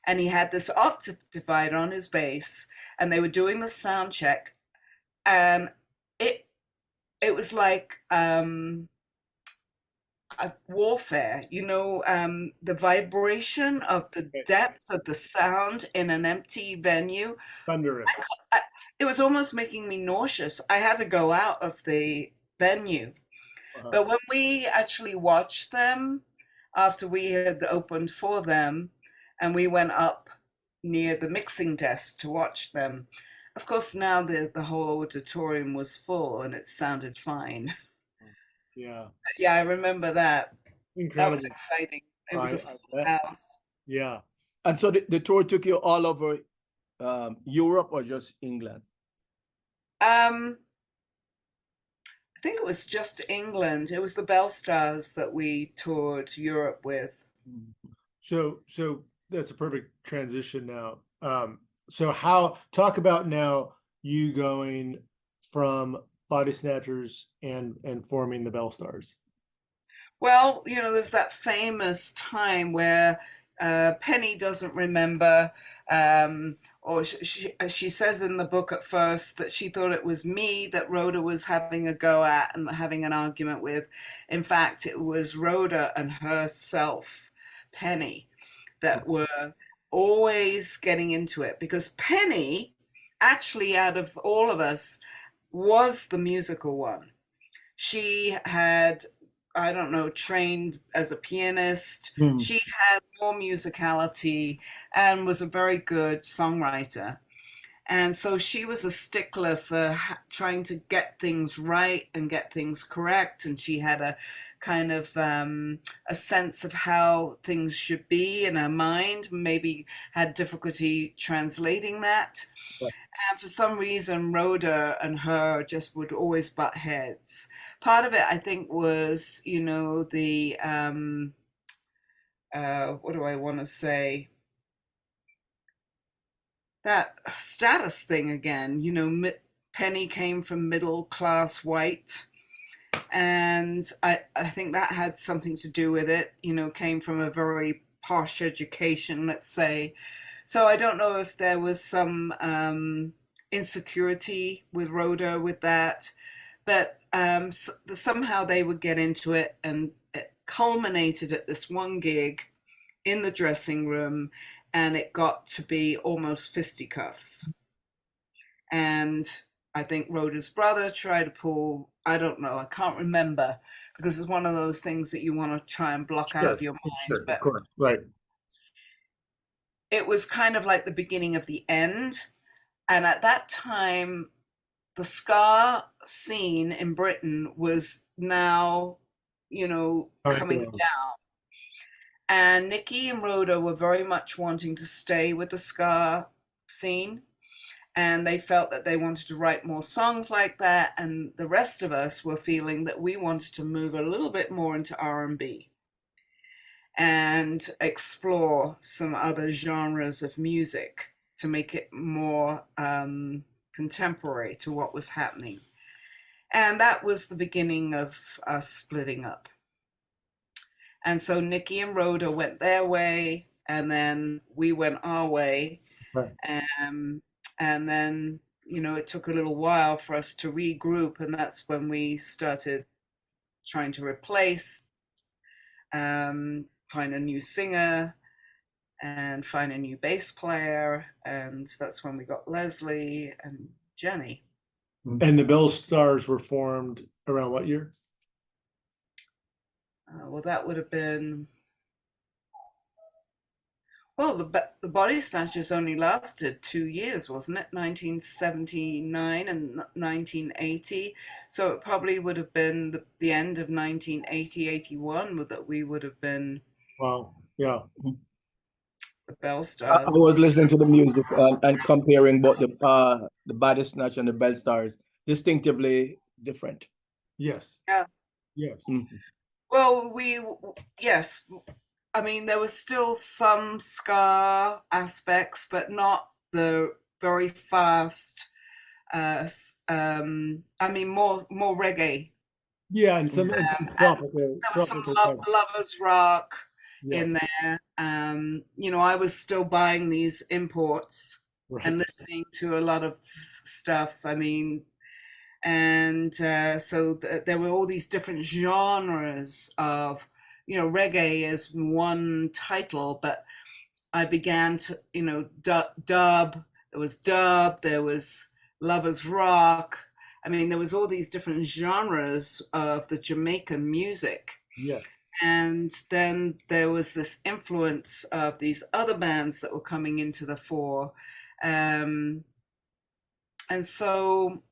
And he had this octave divider on his bass, and they were doing the sound check, and it was like warfare, you know, the vibration of the depth of the sound in an empty venue. Thunderous. It was almost making me nauseous. I had to go out of the venue. But when we actually watched them after we had opened for them, and we went up near the mixing desk to watch them, of course, now the whole auditorium was full and it sounded fine. Yeah. Yeah, I remember that. Incredible. That was exciting. It was a full house. Yeah. And so the tour took you all over Europe or just England? I think it was just England. It was the Belle Stars that we toured Europe with. So that's a perfect transition now. So talk about now you going from Bodysnatchers and forming the Belle Stars. Well, you know, there's that famous time where Penny doesn't remember, or she says in the book at first that she thought it was me that Rhoda was having a go at and having an argument with. In fact, it was Rhoda and herself, Penny, that were always getting into it, because Penny, actually, out of all of us, was the musical one. She had, I don't know, trained as a pianist. She had more musicality and was a very good songwriter. And so she was a stickler for trying to get things right and get things correct. And she had a kind of a sense of how things should be in her mind, maybe had difficulty translating that. Right. And for some reason, Rhoda and her just would always butt heads. Part of it, I think, was, you know, the what do I want to say? That status thing again, you know, Penny came from middle class white. And I think that had something to do with it, you know, came from a very posh education, let's say. So I don't know if there was some insecurity with Rhoda with that, but somehow they would get into it, and it culminated at this one gig in the dressing room, and it got to be almost fisticuffs. And I think Rhoda's brother tried to pull, I don't know, I can't remember, because it's one of those things that you want to try and block out of your mind. Sure, but of course, right. it was kind of like the beginning of the end. And at that time, the ska scene in Britain was now, you know, coming down. And Nikki and Rhoda were very much wanting to stay with the ska scene. And they felt that they wanted to write more songs like that. And the rest of us were feeling that we wanted to move a little bit more into R&B and explore some other genres of music to make it more contemporary to what was happening. And that was the beginning of us splitting up. And so Nikki and Rhoda went their way, and then we went our way. Right. And then, you know, it took a little while for us to regroup, and that's when we started trying to replace, find a new singer and find a new bass player, and that's when we got Leslie and Jenny. And the Belle Stars were formed around what year? Well, that would have been... Well, the Bodysnatchers only lasted 2 years, wasn't it? 1979 and 1980. So it probably would have been the end of 1980, 81 that we would have been. Wow, yeah. The Belle Stars. I was listening to the music and comparing both the Bodysnatch and the Belle Stars, distinctively different. Yes. Yeah. Yes. Mm-hmm. Well, yes. I mean, there was still some ska aspects, but not the very fast. I mean, more reggae. Yeah, and some tropical. There was some lovers rock in there. You know, I was still buying these imports and listening to a lot of stuff. I mean, and so there were all these different genres of, you know, reggae is one title, but I began to, you know, dub, there was lovers rock. I mean, there was all these different genres of the Jamaican music. Yes. And then there was this influence of these other bands that were coming into the fore. And so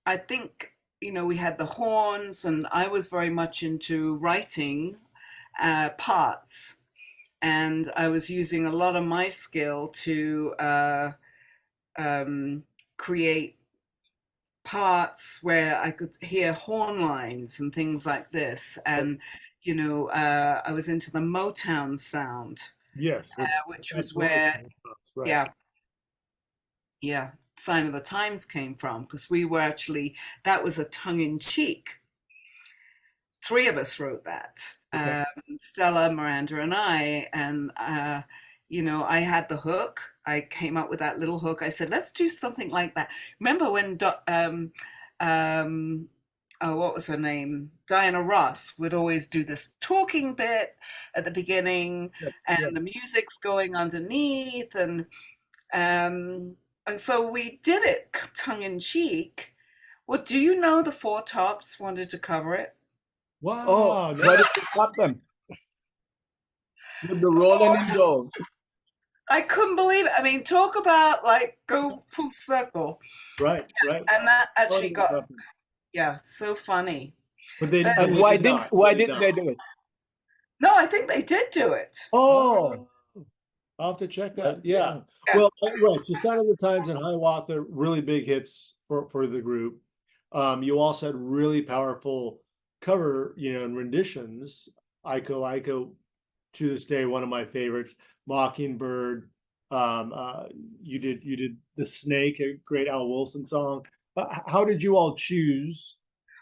I think, you know, we had the horns, and I was very much into writing parts, and I was using a lot of my skill to create parts where I could hear horn lines and things like this. And you know, I was into the Motown sound. Yes, which was where Sign of the Times came from, because we were actually, that was a tongue-in-cheek. 3 of us wrote that. Okay. Stella, Miranda, and I. And, you know, I had the hook. I came up with that little hook. I said, let's do something like that. Remember when, what was her name? Diana Ross would always do this talking bit at the beginning, and the music's going underneath. And so we did it tongue-in-cheek. Well, do you know the Four Tops wanted to cover it? Wow. Oh, why did you stop them? With the rolling and go. I couldn't believe it. I mean, talk about like go full circle. Right. And that actually got, so funny. But they and why didn't they do it? No, I think they did do it. Oh. I'll have to check that. Yeah. Well, right. So Sign of the Times and Hiawatha, really big hits for the group. You also had really powerful cover, you know, and renditions. Iko, to this day one of my favorites. Mockingbird. You did The Snake, a great Al Wilson song. How did you all choose?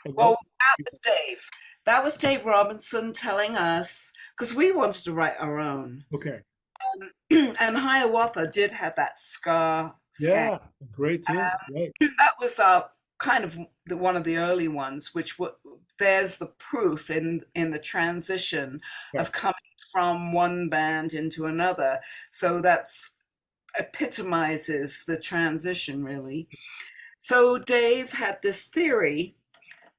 Well, that was Dave. That was Dave Robinson telling us, because we wanted to write our own. Okay. And Hiawatha did have that ska. Yeah, great too. Right. That was kind of one of the early ones, which there's the proof in the transition of coming from one band into another. So that's epitomizes the transition, really. So Dave had this theory,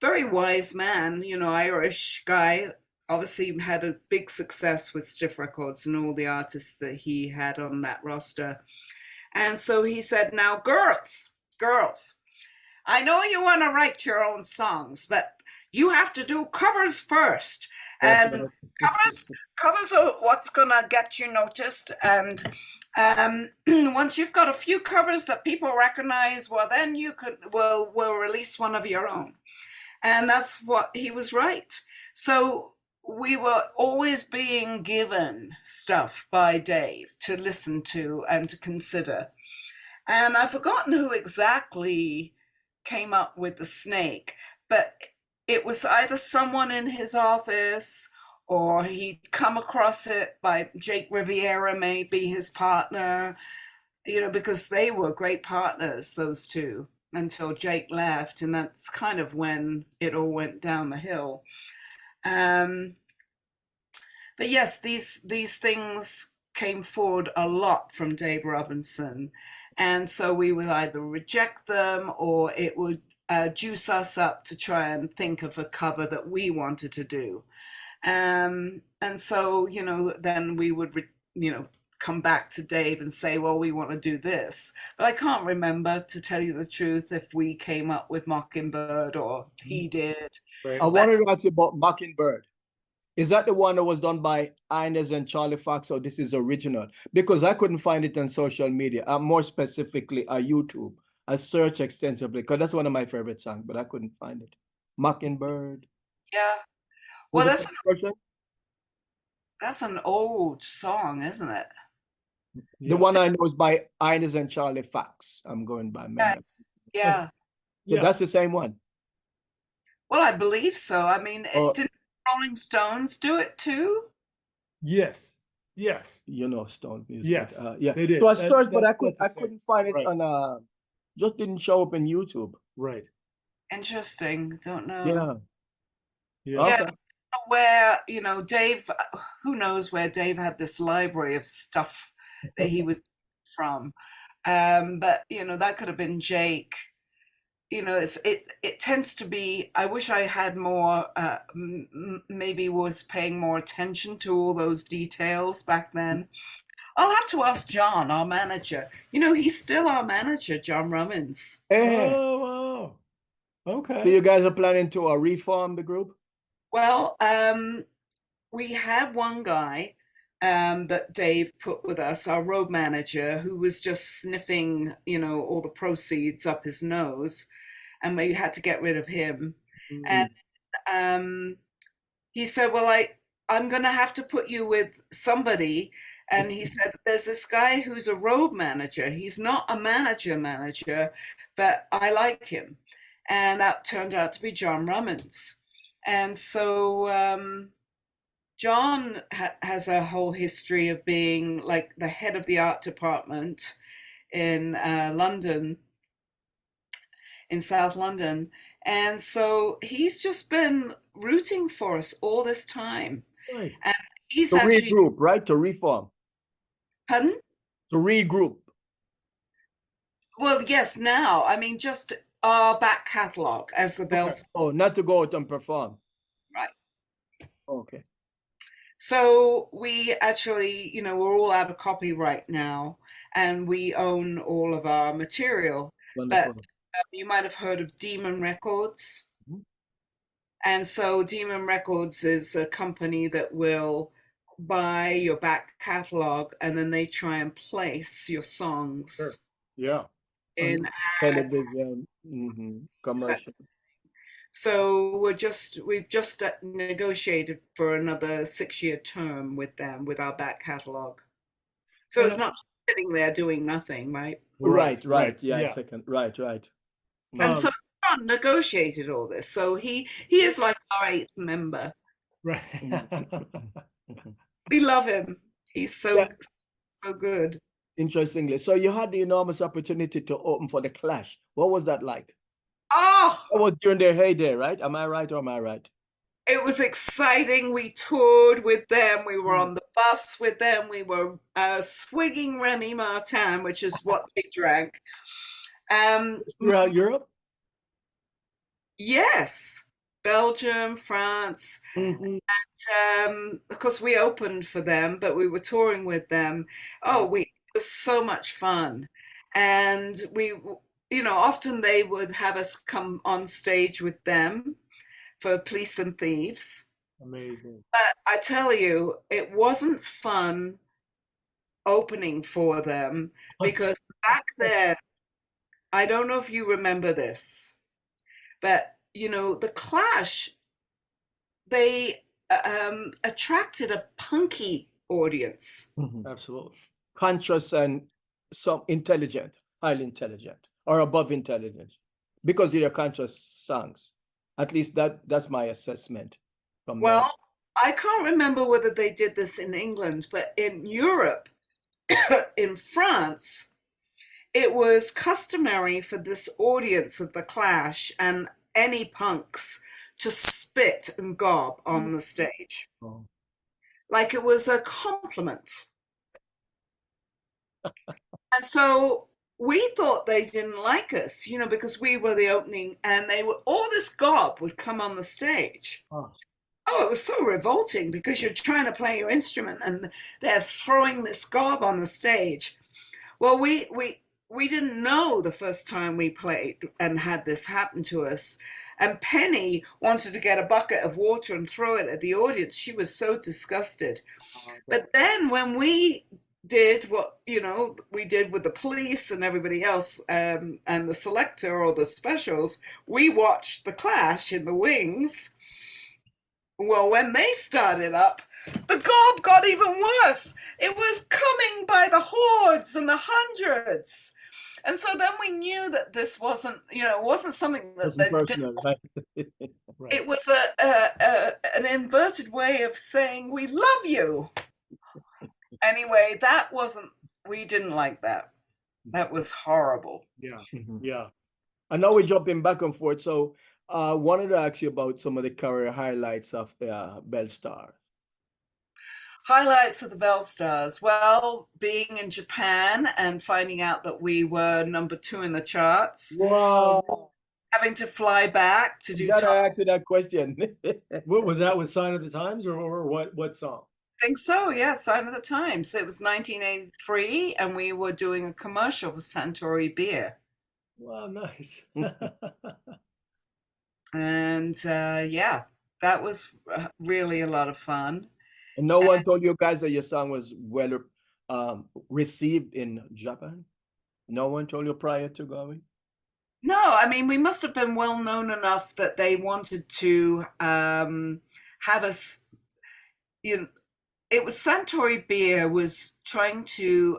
very wise man, Irish guy, obviously had a big success with Stiff Records and all the artists that he had on that roster. And so he said, now, girls, I know you want to write your own songs, but you have to do covers first. And covers are what's going to get you noticed. And once you've got a few covers that people recognize, well, then we'll release one of your own. And that's what he was right. So we were always being given stuff by Dave to listen to and to consider. And I've forgotten who exactly came up with The Snake, but it was either someone in his office or he'd come across it by Jake Riviera, maybe his partner, because they were great partners, those two, until Jake left. And that's kind of when it all went down the hill. But yes, these things came forward a lot from Dave Robinson. And so we would either reject them or it would juice us up to try and think of a cover that we wanted to do. And so, then we would, come back to Dave and say, well, we want to do this. But I can't remember, to tell you the truth, if we came up with Mockingbird or he did. Right. I wanted to ask you about Mockingbird. Is that the one that was done by Inez and Charlie Fox, or this is original? Because I couldn't find it on social media, more specifically on YouTube. I searched extensively because that's one of my favorite songs, but I couldn't find it. Mockingbird. Yeah. Well, that's an old song, isn't it? The one I know is by Inez and Charlie Fox. I'm going by memory. Yes. Yeah. So that's the same one. Well, I believe so. I mean, didn't Rolling Stones do it too? Yes. Stone music. Yes, yeah. They did. So I searched, but I couldn't find it on. Just didn't show up in YouTube. Right. Interesting. Don't know. Yeah. Okay. Where Dave, who knows where Dave had this library of stuff that he was from, but that could have been Jake. It tends to be. I wish I had more. Maybe was paying more attention to all those details back then. I'll have to ask John, our manager. He's still our manager, John Rummins. Hey. Oh, wow. Okay. So you guys are planning to reform the group? Well, we had one guy that Dave put with us, our road manager, who was just sniffing, all the proceeds up his nose, and we had to get rid of him. Mm-hmm. And he said, well, I'm going to have to put you with somebody. And he said, there's this guy who's a road manager. He's not a manager, but I like him. And that turned out to be John Rummins. And so John has a whole history of being like the head of the art department in London, in South London. And so he's just been rooting for us all this time. Nice. And he's to regroup, right? To reform. Pardon? To regroup. Well, yes, now. I mean, just our back catalogue as the Belle. Oh, not to go out and perform. Right. Okay. So we actually, we're all out of copyright now, and we own all of our material. Wonderful. But you might have heard of Demon Records. Mm-hmm. And so Demon Records is a company that will buy your back catalog, and then they try and place your songs. Sure. Yeah. In television, commercial. So we've just negotiated for another 6-year term with them with our back catalog. So it's not sitting there doing nothing, right? Right. Yeah, Yeah. second. Right. And so John negotiated all this. So he is like our 8th member. Right. We love him. He's so Yeah. so good. Interestingly, so you had the enormous opportunity to open for the Clash. What was that like? Oh, That was during their heyday, right? Am I right or am I right? it was exciting. We toured with them. We were on the bus with them. We were swigging Remy Martin, which is what they drank. Throughout Europe? Yes, Belgium, France. Of course, we opened for them, but we were touring with them. It was so much fun. And we, often they would have us come on stage with them for Police and Thieves. Amazing. But I tell you, it wasn't fun opening for them because back then, I don't know if you remember this, but the Clash, they attracted a punky audience. Absolutely. Conscious and some intelligent, highly intelligent, or above intelligent, because they're conscious songs. At least that's my assessment. Well, I can't remember whether they did this in England, but in Europe, in France, it was customary for this audience of the Clash and any punks to spit and gob on the stage. Like it was a compliment. And so we thought they didn't like us, because we were the opening and all this gob would come on the stage. It was so revolting because you're trying to play your instrument and they're throwing this gob on the stage. Well, we didn't know the first time we played and had this happen to us. And Penny wanted to get a bucket of water and throw it at the audience. She was so disgusted. But then when we did what, we did with the Police and everybody else, and the Selector or the Specials, we watched the Clash in the wings. Well, when they started up, the gob got even worse. It was coming by the hordes and the hundreds. And so then we knew that this wasn't, it wasn't something that they did. Right. It was an inverted way of saying, we love you. Anyway, we didn't like that. That was horrible. Yeah. Yeah. I know we're jumping back and forth. So I wanted to ask you about some of the career highlights of the Belle Stars. Highlights of the Belle Stars. Well, being in Japan and finding out that we were number 2 in the charts. Wow. Having to fly back to do. You gotta answer that question. What was that? With Sign of the Times or what song? I think so, yeah, Sign of the Times. It was 1983 and we were doing a commercial for Suntory beer. Wow, nice. And that was really a lot of fun. And no one told you guys that your song was well received in Japan? No one told you prior to going? No, I mean, we must have been well known enough that they wanted to have us, it was Suntory Beer was trying to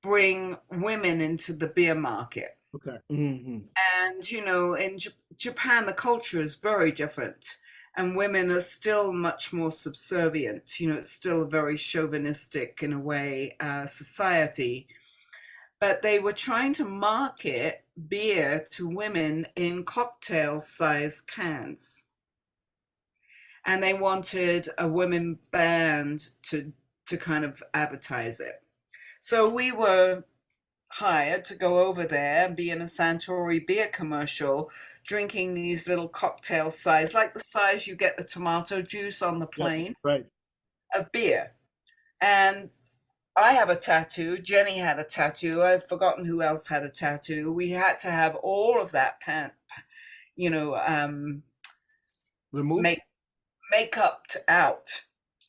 bring women into the beer market. Okay. Mm-hmm. And, in Japan, the culture is very different. And women are still much more subservient. It's still a very chauvinistic, in a way, society. But they were trying to market beer to women in cocktail-sized cans. And they wanted a women band to kind of advertise it. So we were hired to go over there and be in a Suntory beer commercial, drinking these little cocktail size, like the size you get the tomato juice on the plane, right, of beer. And I have a tattoo. Jenny had a tattoo. I've forgotten who else had a tattoo. We had to have all of that Removed? makeup out.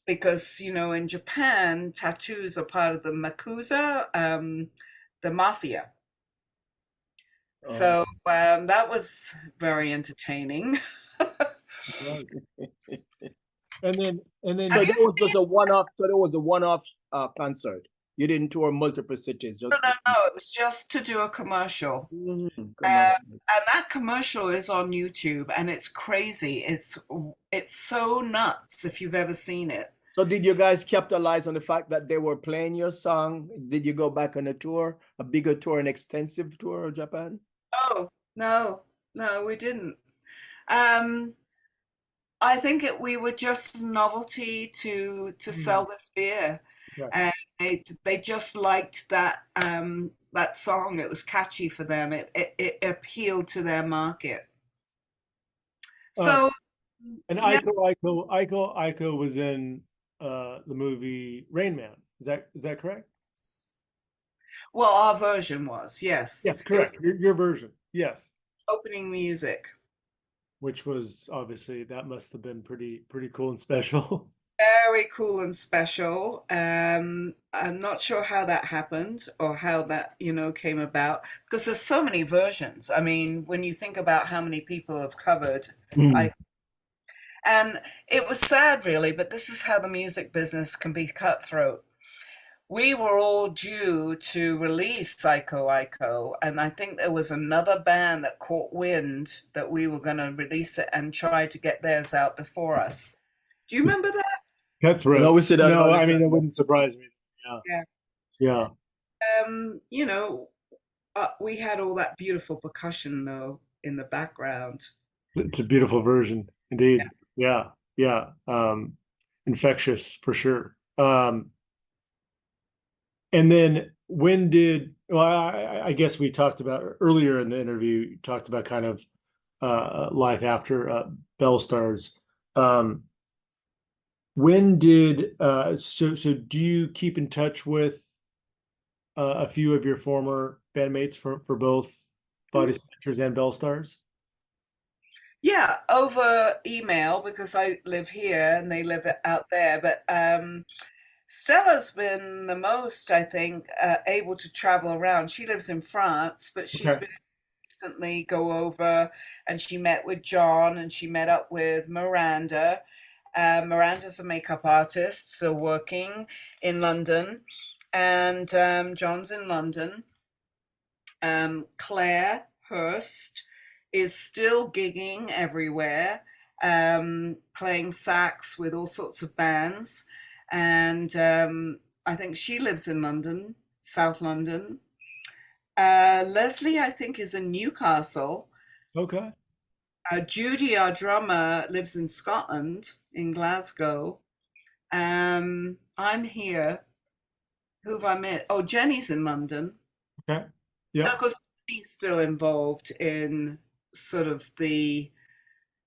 Because, in Japan, tattoos are part of the Makuza, the mafia. So that was very entertaining. And then So that was just a one-off. So that was a one-off concert. You didn't tour multiple cities. Just No, it was just to do a commercial. come And on. that commercial is on YouTube, and it's crazy. It's so nuts if you've ever seen it. So did you guys capitalize on the fact that they were playing your song? Did you go back on a tour, a bigger tour, an extensive tour of Japan? Oh, no, we didn't. I think we were just novelty to sell this beer, Right. and they just liked that that song. It was catchy for them. It appealed to their market. So and yeah. Aiko was in the movie Rain Man. Is that correct? Well, our version was, yes. Yeah, correct. Your version, yes. Opening music. Which was obviously, that must have been pretty cool and special. Very cool and special. I'm not sure how that happened or how that, came about, because there's so many versions. I mean, when you think about how many people have covered, and it was sad, really, but this is how the music business can be cutthroat. We were all due to release Aiko, and I think there was another band that caught wind that we were going to release it and try to get theirs out before us. Do you remember that? Cutthroat. No, we said that. No, I mean, it wouldn't surprise me. Yeah. We had all that beautiful percussion, though, in the background. It's a beautiful version, indeed. Yeah. Infectious, for sure. And then when did, well, I guess we talked about earlier in the interview, you talked about kind of life after Belle Stars. When did, so do you keep in touch with a few of your former bandmates for both Bodysnatchers and Belle Stars? Yeah, over email, because I live here and they live out there. But Stella's been the most, I think, able to travel around. She lives in France, but she's been recently go over, and she met with John, and she met up with Miranda. Miranda's a makeup artist, still working in London, and John's in London. Claire Hurst is still gigging everywhere, playing sax with all sorts of bands. And I think she lives in London, South London. Leslie, I think, is in Newcastle. Okay. Judy, our drummer, lives in Scotland, in Glasgow. I'm here. Who have I met? Oh, Jenny's in London. Okay. Yeah. And of course, she's still involved in sort of the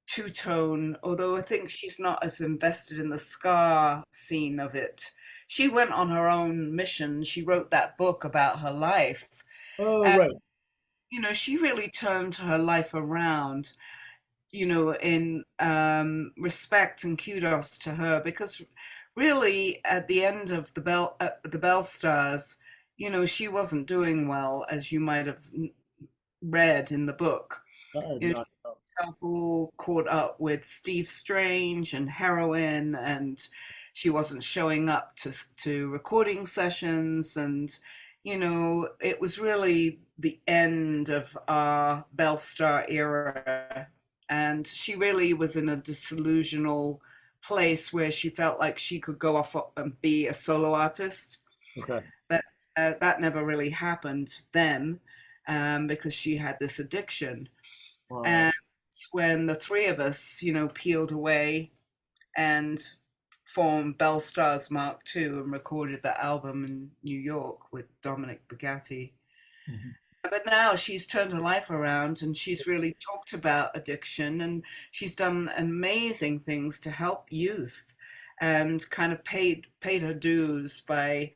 two-tone, although I think she's not as invested in the ska scene of it. She went on her own mission. She wrote that book about her life. Oh, and, right. She really turned her life around, in respect and kudos to her, because really at the end of the Belle Stars, she wasn't doing well, as you might have read in the book. Herself all caught up with Steve Strange and heroin, and she wasn't showing up to recording sessions, and it was really the end of our Belle Star era, and she really was in a disillusional place where she felt like she could go off and be a solo artist. Okay. But that never really happened then, because she had this addiction. Wow. And when the three of us, peeled away and formed Belle Stars Mark II and recorded that album in New York with Dominic Bugatti. Mm-hmm. But now she's turned her life around, and she's really talked about addiction, and she's done amazing things to help youth, and kind of paid her dues by,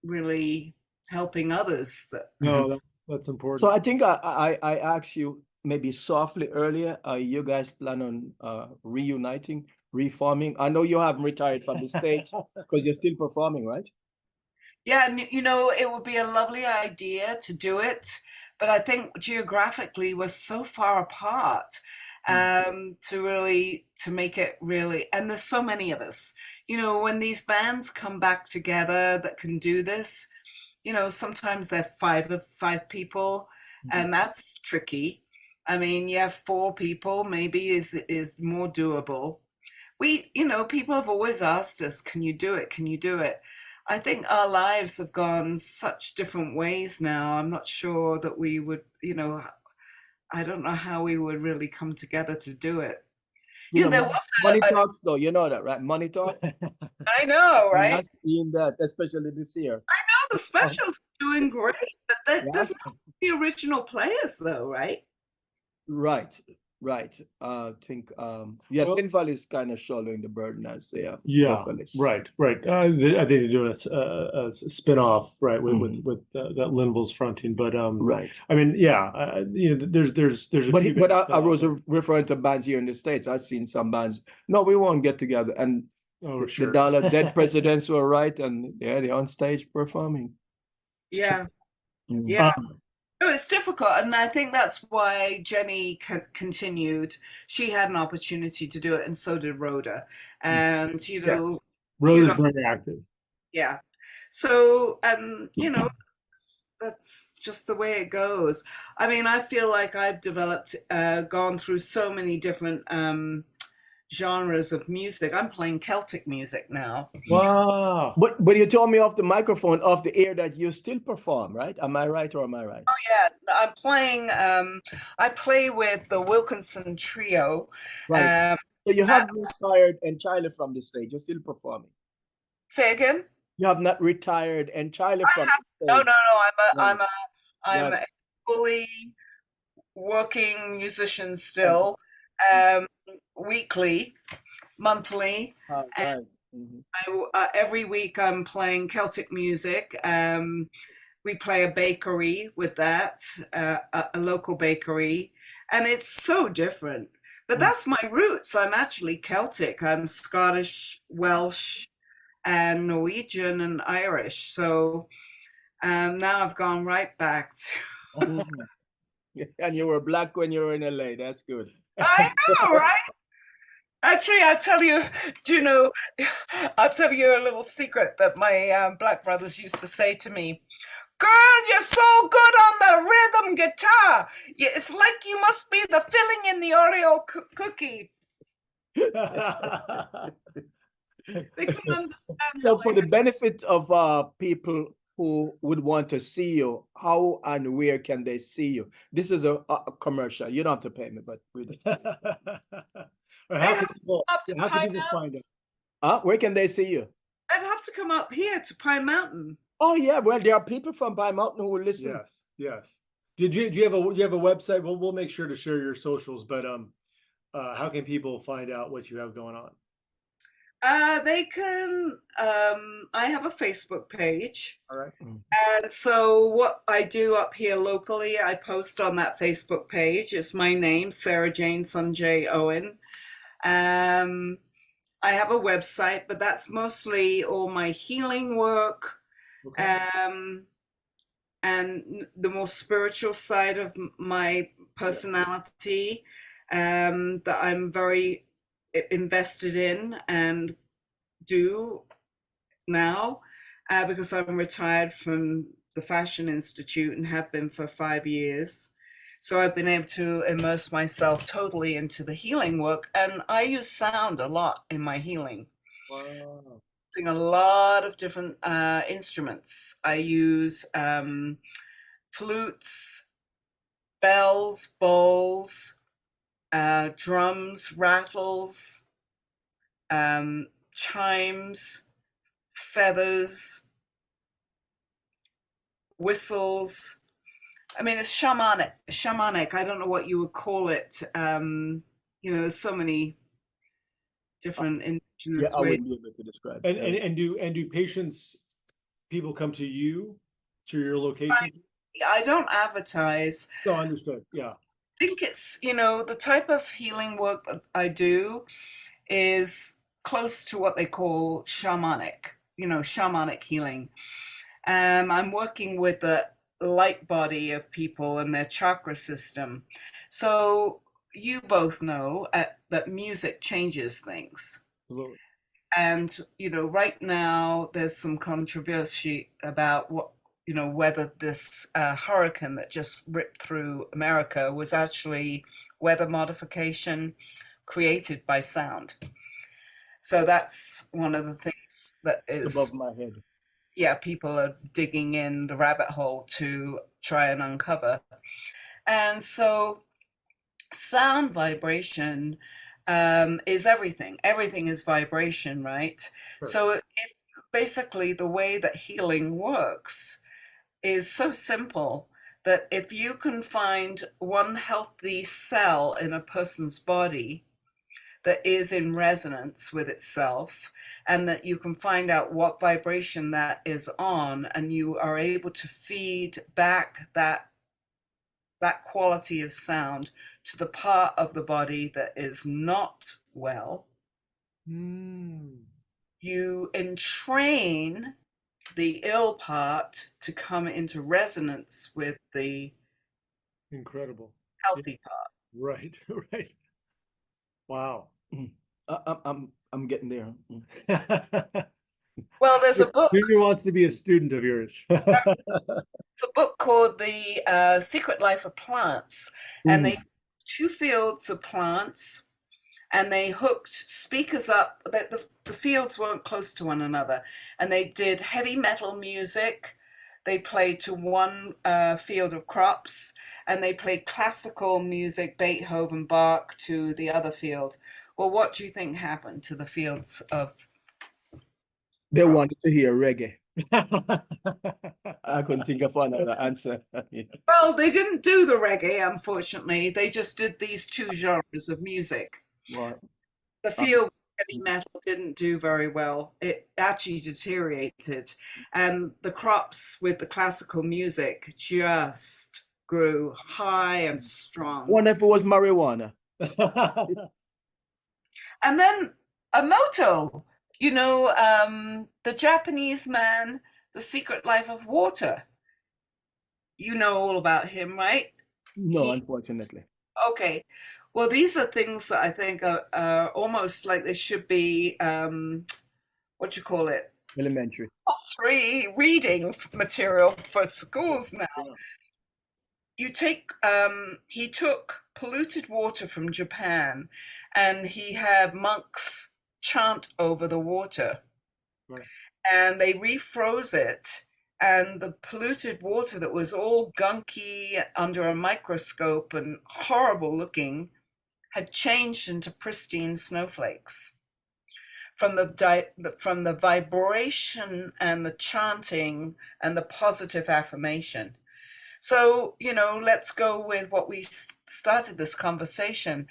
really helping others. No, that's important. So I think I asked you maybe softly earlier, you guys plan on reuniting, reforming? I know you haven't retired from the stage because you're still performing, right? Yeah, and it would be a lovely idea to do it, but I think geographically we're so far apart to make it really, and there's so many of us. When these bands come back together that can do this, sometimes they're five people, and that's tricky. I mean, yeah, 4 people maybe is more doable. People have always asked us, can you do it? Can you do it? I think our lives have gone such different ways now. I'm not sure that we would, I don't know how we would really come together to do it. There was money talks though, you know that, right? Money talk. I know, I'm right? not seeing that, especially this year. I know the special's doing great, but there's not the original players though, right? Right. I think Tin Valley is kind of shouldering the burden as they vocalists. Right. I think they're doing a spin-off, right, with that Linville's fronting, but right. I mean, there's but I was referring to bands here in the States. I've seen some bands. No, we won't get together, and sure. the Dollar Dead Presidents were right, and they're on stage performing. Yeah. No, it's difficult, and I think that's why Jenny continued. She had an opportunity to do it, and so did Rhoda. And Rhoda's very active. Yeah. So, that's just the way it goes. I mean, I feel like I've developed, gone through so many different genres of music. I'm playing Celtic music now. Wow. But you told me off the microphone, off the air, that you still perform, right? Am I right or am I right? Oh yeah, I'm playing, I play with the Wilkinson Trio. Right. So you have retired entirely from the stage. You're still performing. Say again? You have not retired entirely from the stage. No. I'm a fully working musician still. Weekly, monthly, and every week I'm playing Celtic music. We play a bakery with that, a local bakery, and it's so different. But that's my roots. I'm actually Celtic. I'm Scottish, Welsh, and Norwegian and Irish. So now I've gone right back to. And you were black when you were in LA. That's good. I know, right? Actually, I'll tell you a little secret that my black brothers used to say to me. Girl, you're so good on the rhythm guitar. It's like you must be the filling in the Oreo cookie. They couldn't understand. So for the benefit of people who would want to see you, how and where can they see you? This is a commercial. You don't have to pay me, but we how can people find it? Where can they see you? I'd have to come up here to Pine Mountain. Oh yeah, well there are people from Pine Mountain who will listen. Yes. Do you have a website? We'll make sure to share your socials, but how can people find out what you have going on? They can, I have a Facebook page. All right. And so what I do up here locally, I post on that Facebook page. It's my name, Sarah Jane SunJay Owen. I have a website, but that's mostly all my healing work, and the more spiritual side of my personality, that I'm very invested in and do now, because I'm retired from the Fashion Institute and have been for 5 years. So I've been able to immerse myself totally into the healing work, and I use sound a lot in my healing. Wow. Using a lot of different instruments. I use flutes, bells, bowls, drums, rattles, chimes, feathers, whistles. I mean, it's shamanic. I don't know what you would call it. There's so many different indigenous ways. I wouldn't be able to describe. And do people come to you, to your location? I don't advertise. No, understood. Yeah. I think it's, the type of healing work that I do is close to what they call shamanic, shamanic healing. I'm working with the light body of people and their chakra system. So you both know that music changes things. Absolutely. And, right now there's some controversy about whether this hurricane that just ripped through America was actually weather modification created by sound. So that's one of the things that is above my head. Yeah, people are digging in the rabbit hole to try and uncover. And so sound vibration is everything. Everything is vibration, right? Sure. So if basically the way that healing works is so simple that if you can find one healthy cell in a person's body that is in resonance with itself, and that you can find out what vibration that is on, and you are able to feed back that quality of sound to the part of the body that is not well, you entrain the ill part to come into resonance with the Incredible. healthy part. Right. Right. Wow. I'm getting there. Well, there's a book. Junior wants to be a student of yours. It's a book called The Secret Life of Plants, and they 2 fields of plants, and they hooked speakers up. The fields weren't close to one another, and they did heavy metal music. They played to one field of crops, and they played classical music, Beethoven, Bach, to the other field. Well, what do you think happened to the fields of? They wanted to hear reggae. I couldn't think of another answer. Well, they didn't do the reggae, unfortunately. They just did these 2 genres of music. Right. The field heavy metal didn't do very well. It actually deteriorated. And the crops with the classical music just grew high and strong. Wonder if it was marijuana. And then a motto, the Japanese man, The Secret Life of Water. You know all about him, right? No, unfortunately. Okay. Well, these are things that I think are almost like they should be, Elementary. Free reading material for schools now. Yeah. He took polluted water from Japan, and he had monks chant over the water. Right. And they refroze it, and the polluted water that was all gunky under a microscope and horrible looking had changed into pristine snowflakes from the vibration and the chanting and the positive affirmation. So, let's go with what we started this conversation.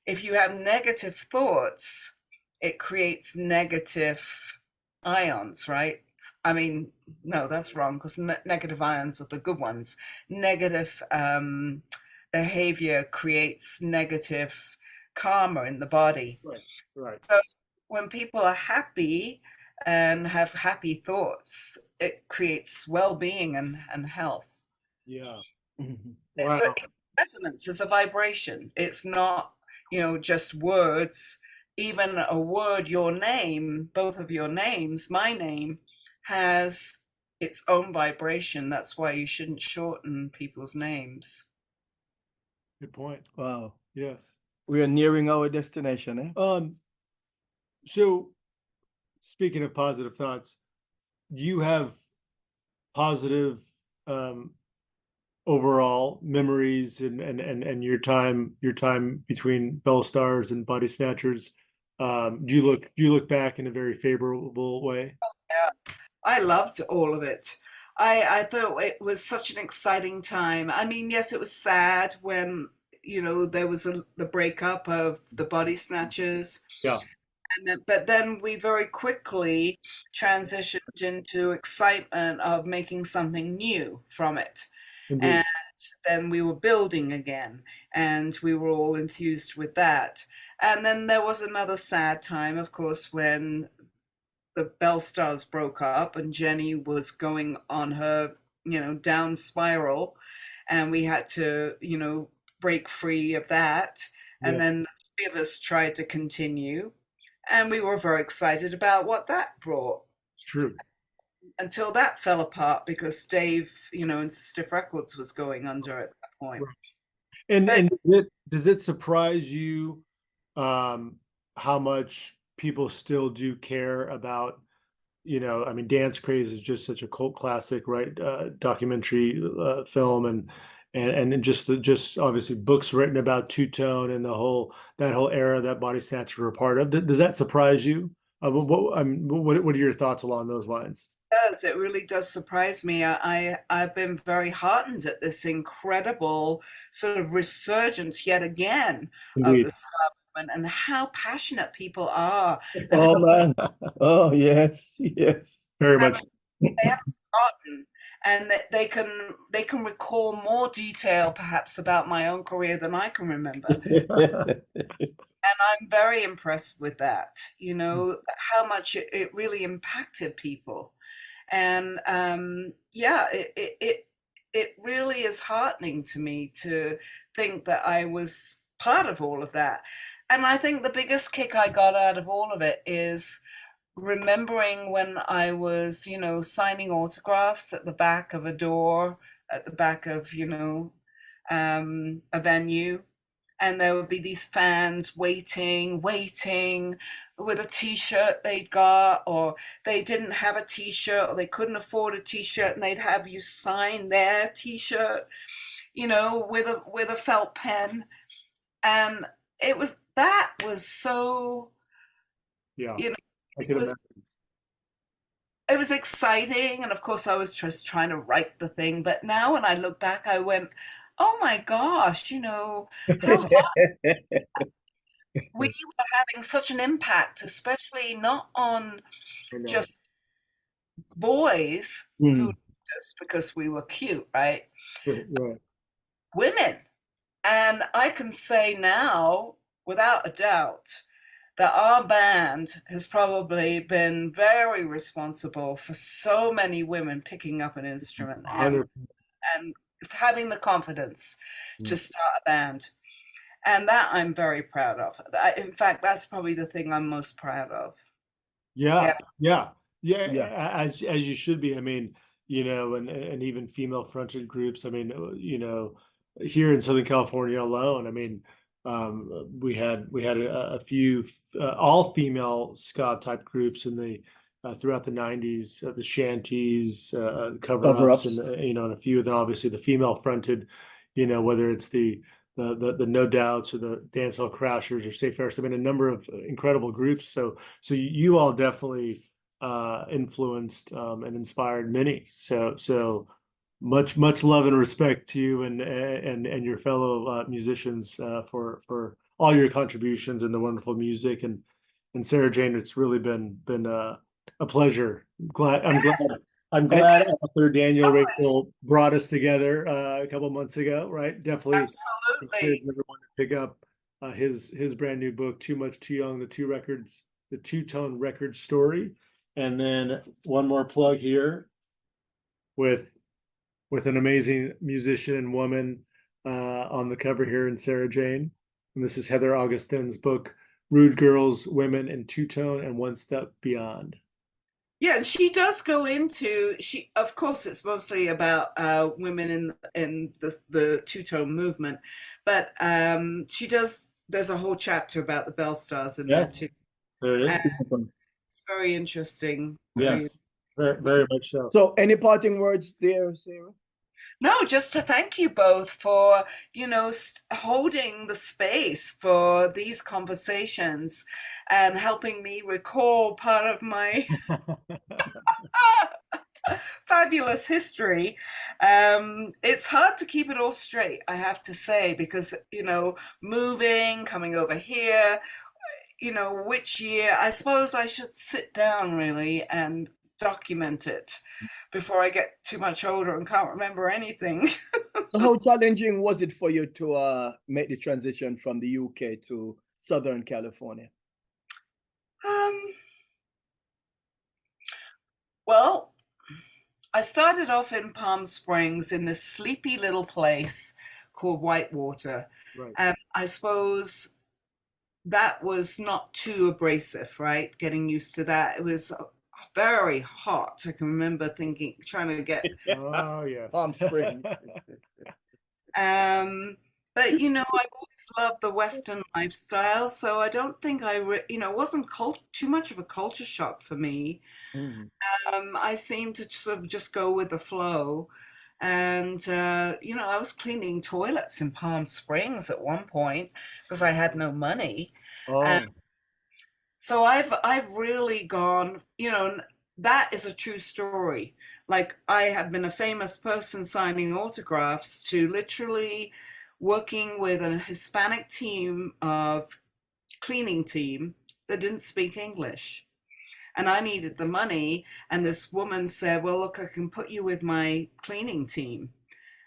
If you have negative thoughts, it creates negative ions, right? I mean, no, that's wrong, because negative ions are the good ones. Negative behavior creates negative karma in the body. Right. So when people are happy and have happy thoughts, it creates well-being and health. Yeah. Mm-hmm. So resonance is a vibration. It's not, just words. Even a word, your name, both of your names, my name, has its own vibration. That's why you shouldn't shorten people's names. Good point. Wow. Yes. We are nearing our destination, eh? So speaking of positive thoughts, you have positive overall memories and your time between Belle Stars and Bodysnatchers. Do you look back in a very favorable way? Yeah, I loved all of it. I thought it was such an exciting time. I mean, yes, it was sad when there was the breakup of the Bodysnatchers. Yeah. But then we very quickly transitioned into excitement of making something new from it. Indeed. And then we were building again, and we were all enthused with that. And then there was another sad time, of course, when the Belle Stars broke up and Jenny was going on her, down spiral, and we had to, break free of that. And Yeah. then the three of us tried to continue, and we were very excited about what that brought True. until that fell apart because Dave, and Stiff Records was going under at that point. Right. And But does it surprise you how much people still do care about, I mean, Dance Craze is just such a cult classic, right? Documentary film, and just obviously books written about two-tone and that whole era that Bodysnatchers were a part of. Does that surprise you? What are your thoughts along those lines? it really does surprise me. I've been very heartened at this incredible sort of resurgence yet again of Indeed. the ska movement and how passionate people are. Oh man. Oh yes, yes. Very much. They haven't forgotten, and that they can recall more detail perhaps about my own career than I can remember. And I'm very impressed with that, how much it really impacted people. And it really is heartening to me to think that I was part of all of that. And I think the biggest kick I got out of all of it is remembering when I was, signing autographs at the back of a door, at the back of, a venue. And there would be these fans waiting with a t-shirt they'd got, or they didn't have a t-shirt, or they couldn't afford a t-shirt, and they'd have you sign their t-shirt, with a felt pen. And that was so, Yeah. I it can was, imagine. it was exciting. And of course I was just trying to write the thing. But now when I look back, I went, oh my gosh, how hot we were having such an impact, especially not on I know. just boys Mm. who liked us because we were cute, right? Right. Women. And I can say now, without a doubt, that our band has probably been very responsible for so many women picking up an instrument and having the confidence to start a band. And that I'm very proud of. In fact, that's probably the thing I'm most proud of. Yeah. Yeah. As you should be. I mean, and even female fronted groups. I mean, here in Southern California alone, I mean, we had a few all female ska type groups in the throughout the 90s, the shanties, cover-ups, and and a few of them, obviously the female fronted, whether it's the No Doubts or the Dancehall Crashers or Safe Airs. I mean, a number of incredible groups. So you all definitely influenced and inspired many. So much love and respect to you and your fellow musicians for all your contributions and the wonderful music. And Sarah Jane, it's really been a pleasure. I'm glad Author Daniel Rachel brought us together a couple months ago, right? Definitely encourage everyone to pick up his brand new book, Too Much Too Young, the two-tone record story. And then one more plug here with an amazing musician and woman on the cover here in Sarah Jane. And this is Heather Augustin's book, Rude Girls, Women in Two-Tone and One Step Beyond. Yeah, and she does go into, of course, it's mostly about women in the two-tone movement, but there's a whole chapter about the Belle Stars in there too. There it is. It's very interesting. Yes, very much so. So any parting words there, Sarah? No, just to thank you both for, holding the space for these conversations and helping me recall part of my fabulous history. It's hard to keep it all straight, I have to say, because, moving, coming over here, which year, I suppose I should sit down really and document it before I get too much older and can't remember anything. So how challenging was it for you to make the transition from the UK to Southern California? I started off in Palm Springs in this sleepy little place called Whitewater. Right. And I suppose that was not too abrasive, right? Getting used to that. It was very hot. I can remember thinking, trying to get. Oh, yes. Palm Springs. But I've always loved the Western lifestyle, so I don't think it wasn't too much of a culture shock for me. Mhm. I seemed to sort of just go with the flow. And, I was cleaning toilets in Palm Springs at one point because I had no money. Oh, So I've really gone, that is a true story. Like I have been a famous person signing autographs to literally working with a Hispanic cleaning team that didn't speak English. And I needed the money. And this woman said, well, look, I can put you with my cleaning team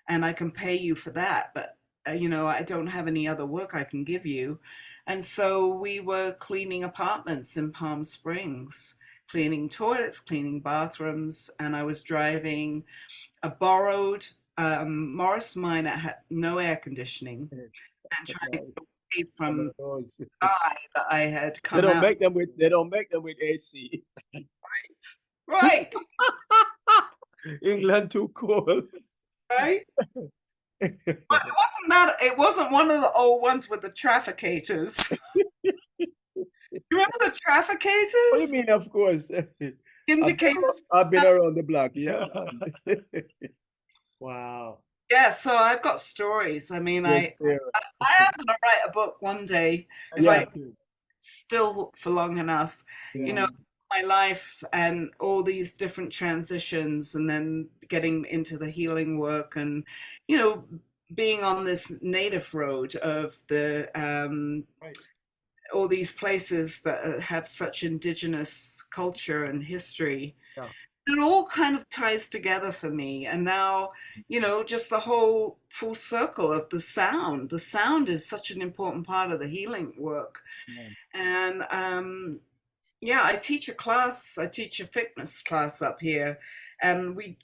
and I can pay you for that. But, I don't have any other work I can give you. And so we were cleaning apartments in Palm Springs, cleaning toilets, cleaning bathrooms. And I was driving a borrowed Morris Minor, had no air conditioning, and trying to get away from those. the guy that I had They come don't out. make them with. They don't make them with AC. Right, England too cold. right. But it wasn't one of the old ones with the trafficators. You remember the What do you trafficators? mean? Of course. Indicators. I've been around the block. Yeah. Wow. Yeah, so I've got stories. I mean, Yes, there. I am going to write a book one day if Yeah. I still for long enough. Yeah. My life and all these different transitions, and then getting into the healing work, and being on this native road of the Right. all these places that have such indigenous culture and history. Yeah. It all kind of ties together for me. And now, just the whole full circle of the sound. The sound is such an important part of the healing work. Yeah. And I teach a fitness class up here. And we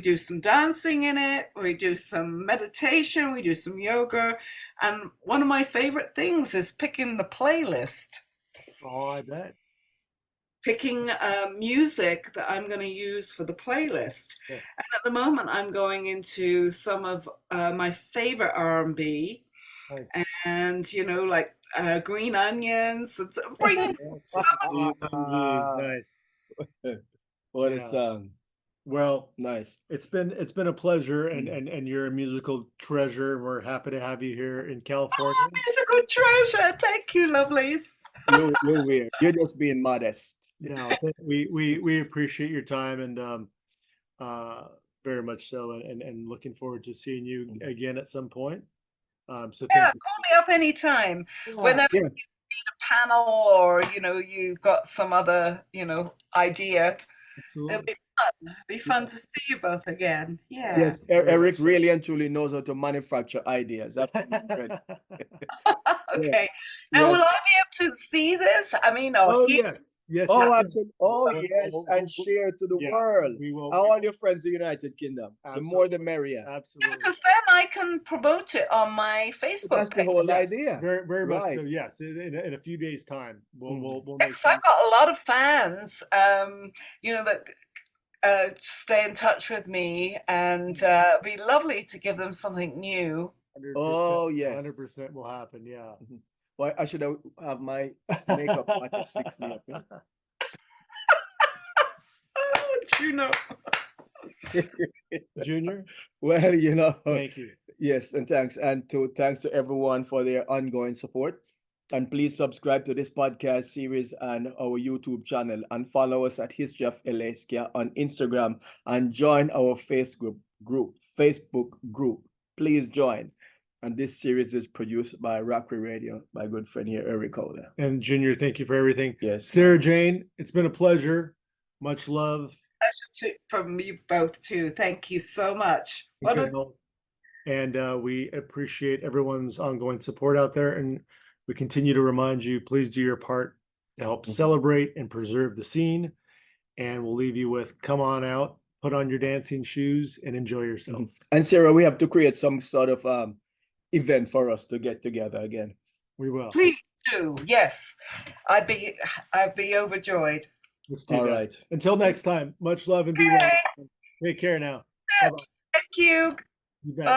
do some dancing in it, we do some meditation, we do some yoga. And one of my favorite things is picking the playlist. Oh, I bet. Picking music that I'm going to use for the playlist. Yeah. And at the moment, I'm going into some of my favorite R&B, Nice. and like Green Onions, and bringing some Nice. What a Yeah. song. Well, Nice. it's been a pleasure, and you're a musical treasure. We're happy to have you here in California. musical treasure. Thank you, lovelies. You're weird. You're just being modest. No, we appreciate your time, and very much so, and looking forward to seeing you again at some point. So Yeah, thank call me up anytime. you. Whenever Yeah. you need a panel, or you've got some other idea, Absolutely. it'll be fun. It'll be fun to see you both again. Yeah. Yes, Eric really and truly knows how to manufacture ideas. That's great. Okay. Now, will I be able to see this? I mean, Oh, hear? yes. Oh, yes. absolutely. Oh, yes, and share to the Yeah, world. we will. All your friends in the United Kingdom. The more the merrier. Absolutely. Because then I can promote it on my Facebook That's the page. whole Yes, idea. Very, very Right. much so. Yes, in a few days' time, we'll make Because I've got a lot of fans, that stay in touch with me, and it'd be lovely to give them something new. 100%, Oh, yes. 100% will happen. Yeah. Well, I should have my makeup artist fix me up. Yeah? Oh, Junor. Junior, Well, thank you. yes, and thanks to everyone for their ongoing support. And please subscribe to this podcast series and our YouTube channel, and follow us at History of LA Ska on Instagram, and join our Facebook group. Please join. And this series is produced by Rockery Radio, my good friend here, Eric Kohler. And Junior, thank you for everything. Yes. Sarah Jane, it's been a pleasure. Much love. Pleasure from you both too. Thank you so much. And we appreciate everyone's ongoing support out there. And we continue to remind you, please do your part to help celebrate and preserve the scene. And we'll leave you with Come On Out put on your dancing shoes, and enjoy yourself. And Sarah, we have to create some sort of event for us to get together again. We will. Please do. Yes, I'd be overjoyed. Let's do All that. right. Until next time, much love and be well. Take care now. Bye-bye. Thank you. You bet. Bye.